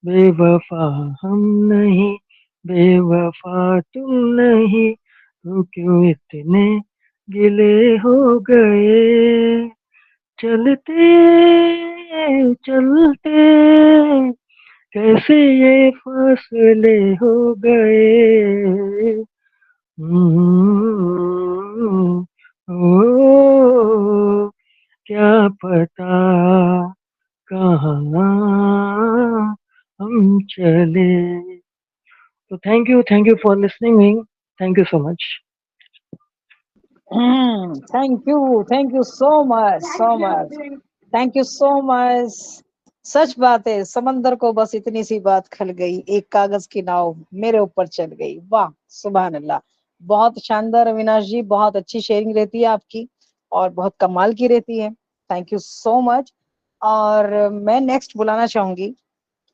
बेवफा हम नहीं, बेवफा तुम नहीं, तो क्यों इतने गिले हो गए। चलते चलते कैसे ये फासले हो गए। ओ, क्या पता कहाँ हम चले। तो thank you for listening, thank you so much. Thank you so much, thank you so much. सच बात है, समंदर को बस इतनी सी बात खल गई, एक कागज की नाव मेरे ऊपर चल गई। वाह, सुभान अल्लाह। बहुत शानदार अविनाश जी, बहुत अच्छी शेयरिंग रहती है आपकी और बहुत कमाल की रहती है। Thank you so much. और मैं नेक्स्ट बुलाना चाहूंगी,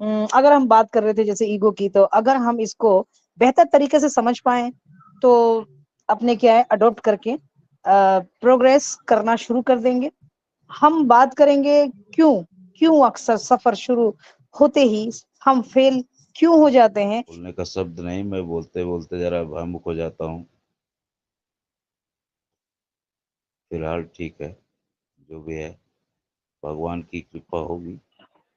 अगर हम बात कर रहे थे जैसे ईगो की, तो अगर हम इसको बेहतर तरीके से समझ पाए तो अपने क्या है अडॉप्ट करके प्रोग्रेस करना शुरू कर देंगे। हम बात करेंगे क्यों क्यों अक्सर सफर शुरू होते ही हम फेल क्यों हो जाते हैं। बोलने का शब्द नहीं, मैं बोलते बोलते जरा भावुक हो जाता हूँ। फिलहाल ठीक है, जो भी है भगवान की कृपा होगी।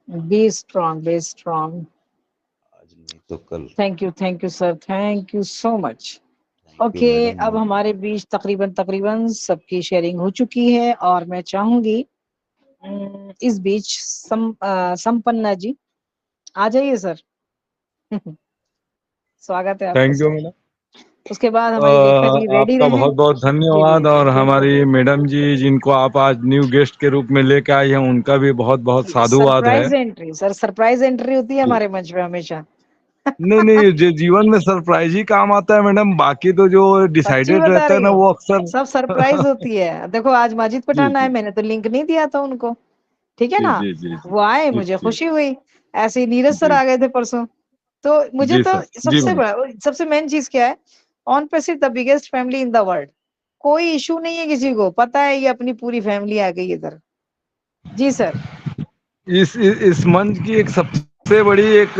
B strong, B strong. आज नहीं तो कल thank you sir, thank you so much. Thank you okay, madam. अब हमारे बीच तकरीबन सबकी शेयरिंग हो चुकी है और मैं चाहूंगी इस बीच संपन्ना जी आ जाइए सर। स्वागत है आपका थैंक यू सर। मैडम। उसके बाद हमारी रेखा जी रेडी आपका रहें। बहुत बहुत जी धन्यवाद जी और बिल्कुल हमारी मैडम जी जिनको आप आज न्यू गेस्ट के रूप में लेके आई हैं उनका भी बहुत बहुत साधुवाद है। Surprise entry sir, surprise entry होती है जी। हमारे मंच पे हमेशा। नहीं नहीं, जीवन में सरप्राइज ही काम आता है मैडम, बाकी तो जो सच्ची डिसाइडेड बता रहता है रही ना हूँ, वो अक्सर सब सरप्राइज होती है। देखो आज माजिद जी पठान आए, जी मैंने तो लिंक नहीं दिया था उनको, ठीक है जी ना। जी जी वो आए, जी मुझे जी खुशी हुई। ऐसे ही नीरज सर जी आ गए थे परसों। तो मुझे जी तो सर। जी मैडम। सबसे मेन चीज क्या है, ऑन पे सिर्फ the biggest family in the world. कोई इशू नहीं है किसी को, पता है ये अपनी पूरी फैमिली आ गई इधर। जी सर। इस मंच की एक सबसे बड़ी एक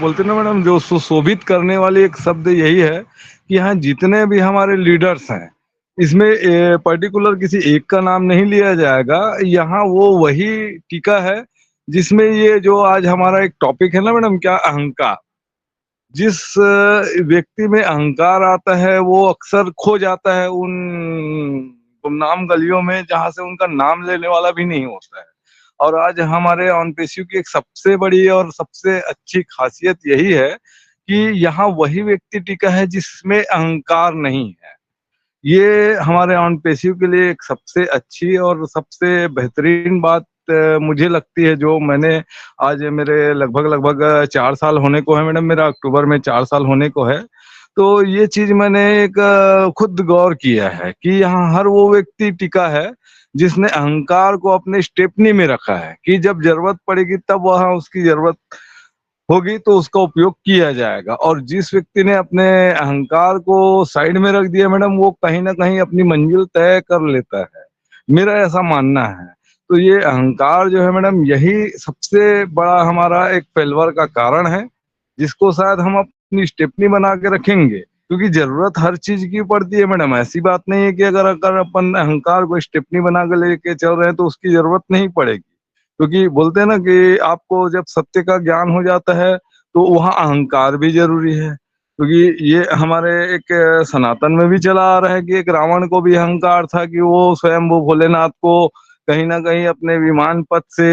बोलते ना मैडम जो सुशोभित करने वाली एक शब्द यही है कि यहाँ जितने भी हमारे लीडर्स हैं इसमें पर्टिकुलर किसी एक का नाम नहीं लिया जाएगा। यहाँ वो वही टीका है जिसमें ये जो आज हमारा एक टॉपिक है ना मैडम, क्या अहंकार। जिस व्यक्ति में अहंकार आता है वो अक्सर खो जाता है उन गुमनाम गलियों में जहां से उनका नाम लेने वाला भी नहीं होता है। और आज हमारे ऑन पेशियों की एक सबसे बड़ी और सबसे अच्छी खासियत यही है कि यहाँ वही व्यक्ति टिका है जिसमें अहंकार नहीं है। ये हमारे ऑन पेशियों के लिए एक सबसे अच्छी और सबसे बेहतरीन बात मुझे लगती है, जो मैंने आज मेरे लगभग लगभग 4 साल होने को है मैडम, मेरा अक्टूबर में 4 साल होने को है। तो ये चीज मैंने एक खुद गौर किया है कि यहाँ हर वो व्यक्ति टिका है जिसने अहंकार को अपने स्टेपनी में रखा है कि जब जरूरत पड़ेगी तब वहां उसकी जरूरत होगी तो उसका उपयोग किया जाएगा। और जिस व्यक्ति ने अपने अहंकार को साइड में रख दिया मैडम वो कहीं ना कहीं अपनी मंजिल तय कर लेता है, मेरा ऐसा मानना है। तो ये अहंकार जो है मैडम यही सबसे बड़ा हमारा एक फेलवर का कारण है, जिसको शायद हम अपनी स्टेपनी बना के रखेंगे, क्योंकि जरूरत हर चीज की पड़ती है मैडम। ऐसी बात नहीं है कि अगर अपन अहंकार को स्टेपनी बना के लेके चल रहे हैं तो उसकी जरूरत नहीं पड़ेगी। क्योंकि बोलते हैं ना कि आपको जब सत्य का ज्ञान हो जाता है तो वहाँ अहंकार भी जरूरी है। क्योंकि ये हमारे एक सनातन में भी चला आ रहा है कि एक रावण को भी अहंकार था कि वो स्वयं वो भोलेनाथ को कहीं ना कहीं अपने विमान पथ से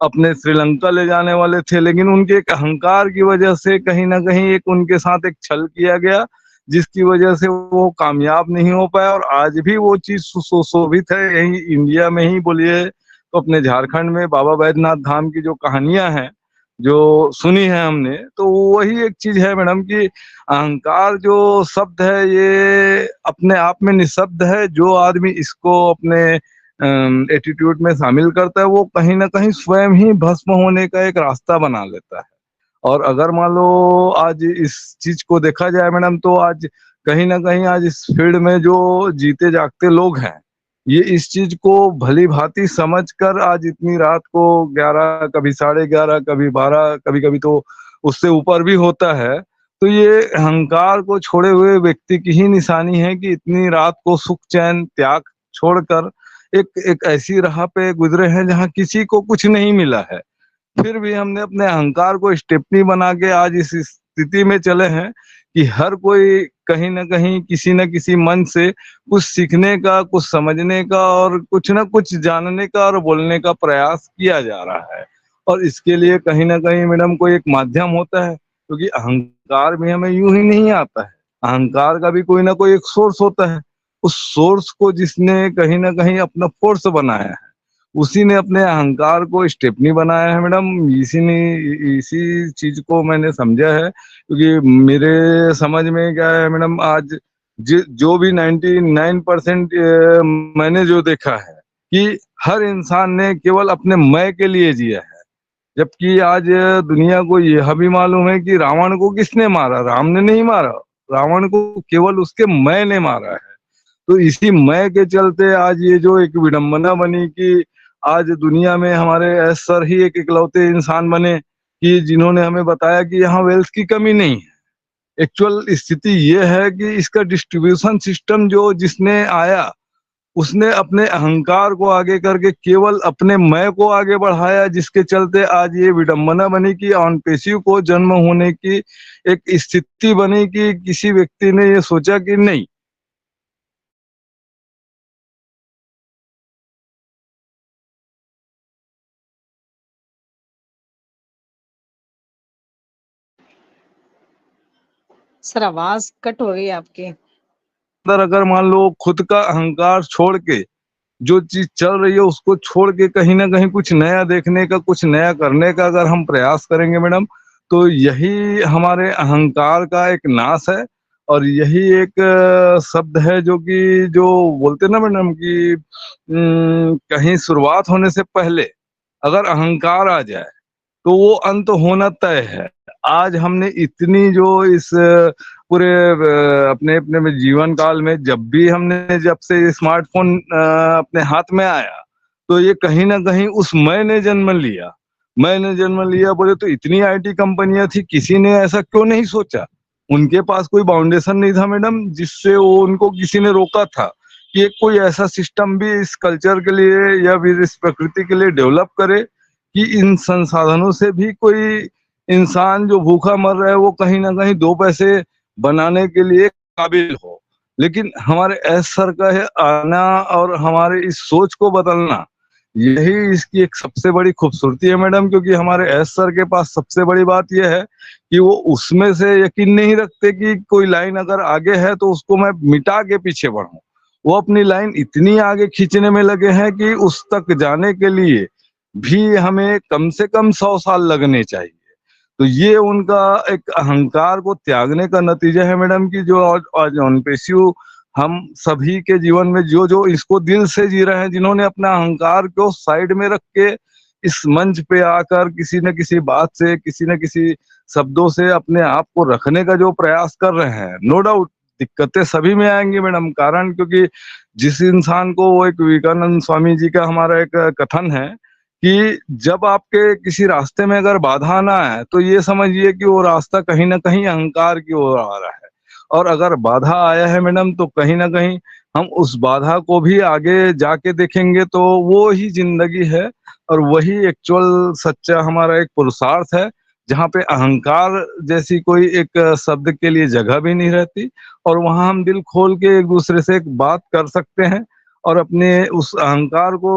अपने श्रीलंका ले जाने वाले थे, लेकिन उनके एक अहंकार की वजह से कहीं ना कहीं एक उनके साथ एक छल किया गया, जिसकी वजह से वो कामयाब नहीं हो पाया। और आज भी वो चीज सुशोभित है यही इंडिया में ही बोलिए तो अपने झारखंड में बाबा बैद्यनाथ धाम की जो कहानियां हैं जो सुनी है हमने, तो वही एक चीज है मैडम कि अहंकार जो शब्द है ये अपने आप में निःशब्द है। जो आदमी इसको अपने एटीट्यूड में शामिल करता है वो कहीं ना कहीं स्वयं ही भस्म होने का एक रास्ता बना लेता है। और अगर मान लो आज इस चीज को देखा जाए मैडम तो आज कहीं ना कहीं आज इस फील्ड में जो जीते जागते लोग हैं ये इस चीज को भली भांति समझ कर आज इतनी रात को 11 कभी 11:30 कभी 12 कभी कभी तो उससे ऊपर भी होता है, तो ये अहंकार को छोड़े हुए व्यक्ति की ही निशानी है कि इतनी रात को सुख चैन त्याग छोड़कर एक एक ऐसी राह पे गुजरे हैं जहाँ किसी को कुछ नहीं मिला है। फिर भी हमने अपने अहंकार को स्टेपनी बना के आज इस स्थिति में चले हैं कि हर कोई कहीं ना कहीं किसी न किसी मन से कुछ सीखने का, कुछ समझने का और कुछ ना कुछ जानने का और बोलने का प्रयास किया जा रहा है। और इसके लिए कहीं ना कहीं मैडम कोई एक माध्यम होता है, क्योंकि अहंकार भी हमें यूं ही नहीं आता है। अहंकार का भी कोई ना कोई एक सोर्स होता है। उस सोर्स को जिसने कहीं ना कहीं अपना फोर्स बनाया है उसी ने अपने अहंकार को स्टेपनी बनाया है मैडम। इसी चीज को मैंने समझा है, क्योंकि मेरे समझ में क्या है मैडम आज जो भी 99% मैंने जो देखा है कि हर इंसान ने केवल अपने मैं के लिए जिया है। जबकि आज दुनिया को यह भी मालूम है कि रावण को किसने मारा, राम ने नहीं मारा, रावण को केवल उसके मैं ने मारा है। तो इसी मैं के चलते आज ये जो एक विडंबना बनी कि आज दुनिया में हमारे एस सर ही एक इकलौते इंसान बने कि जिन्होंने हमें बताया कि यहाँ वेल्थ की कमी नहीं है। एक्चुअल स्थिति ये है कि इसका डिस्ट्रीब्यूशन सिस्टम जो जिसने आया उसने अपने अहंकार को आगे करके केवल अपने मैं को आगे बढ़ाया, जिसके चलते आज ये विडंबना बनी कि ऑन पेशिव को जन्म होने की एक स्थिति बनी कि किसी व्यक्ति ने ये सोचा कि नहीं, सर आवाज कट हो गई आपकी। अंदर अगर मान लो खुद का अहंकार छोड़ के जो चीज चल रही है उसको छोड़ के कहीं ना कहीं कुछ नया देखने का, कुछ नया करने का अगर हम प्रयास करेंगे मैडम, तो यही हमारे अहंकार का एक नाश है। और यही एक शब्द है जो कि जो बोलते ना मैडम कि कहीं शुरुआत होने से पहले अगर अहंकार आ जाए तो वो अंत होना तय है। आज हमने इतनी जो इस पूरे अपने अपने में जीवन काल में जब से स्मार्टफोन अपने हाथ में आया, तो ये कहीं ना कहीं उस मैंने जन्म लिया बोले तो इतनी आईटी कंपनियां थी, किसी ने ऐसा क्यों नहीं सोचा? उनके पास कोई बाउंडेशन नहीं था मैडम, जिससे वो उनको किसी ने रोका था कि एक कोई ऐसा सिस्टम भी इस कल्चर के लिए या फिर इस प्रकृति के लिए डेवलप करे कि इन संसाधनों से भी कोई इंसान जो भूखा मर रहा है वो कहीं ना कहीं दो पैसे बनाने के लिए काबिल हो। लेकिन हमारे एस सर का है आना और हमारे इस सोच को बदलना, यही इसकी एक सबसे बड़ी खूबसूरती है मैडम। क्योंकि हमारे एस सर के पास सबसे बड़ी बात यह है कि वो उसमें से यकीन नहीं रखते कि कोई लाइन अगर आगे है तो उसको मैं मिटा के पीछे बढ़ूं। वो अपनी लाइन इतनी आगे खींचने में लगे हैं कि उस तक जाने के लिए भी हमें कम से कम 100 साल लगने चाहिए। तो ये उनका एक अहंकार को त्यागने का नतीजा है मैडम कि जो आज ऑन पेशिव हम सभी के जीवन में जो जो इसको दिल से जी रहे हैं, जिन्होंने अपना अहंकार को साइड में रख के इस मंच पे आकर किसी न किसी बात से, किसी न किसी शब्दों से अपने आप को रखने का जो प्रयास कर रहे हैं, नो डाउट दिक्कतें सभी में आएंगी मैडम। कारण क्योंकि जिस इंसान को, वो एक विवेकानंद स्वामी जी का हमारा एक कथन है कि जब आपके किसी रास्ते में अगर बाधा ना आए तो ये समझिए कि वो रास्ता कहीं ना कहीं अहंकार की ओर आ रहा है। और अगर बाधा आया है मैडम तो कहीं ना कहीं हम उस बाधा को भी आगे जाके देखेंगे तो वो ही जिंदगी है और वही एक्चुअल सच्चा हमारा एक पुरुषार्थ है, जहाँ पे अहंकार जैसी कोई एक शब्द के लिए जगह भी नहीं रहती। और वहां हम दिल खोल के एक दूसरे से एक बात कर सकते हैं और अपने उस अहंकार को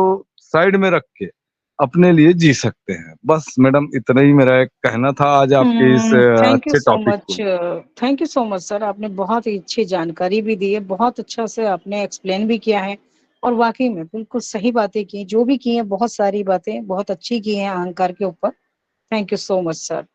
साइड में रख के अपने लिए जी सकते हैं। बस मैडम इतना ही मेरा एक कहना था आज आपके इस थैंक यू अच्छे सो टॉपिक मच, को। Thank you so much sir. आपने बहुत ही अच्छी जानकारी भी दी है, बहुत अच्छा से आपने एक्सप्लेन भी किया है और वाकई में बिल्कुल सही बातें की, जो भी की हैं बहुत सारी बातें बहुत अच्छी की हैं अहंकार के ऊपर। Thank you so much sir.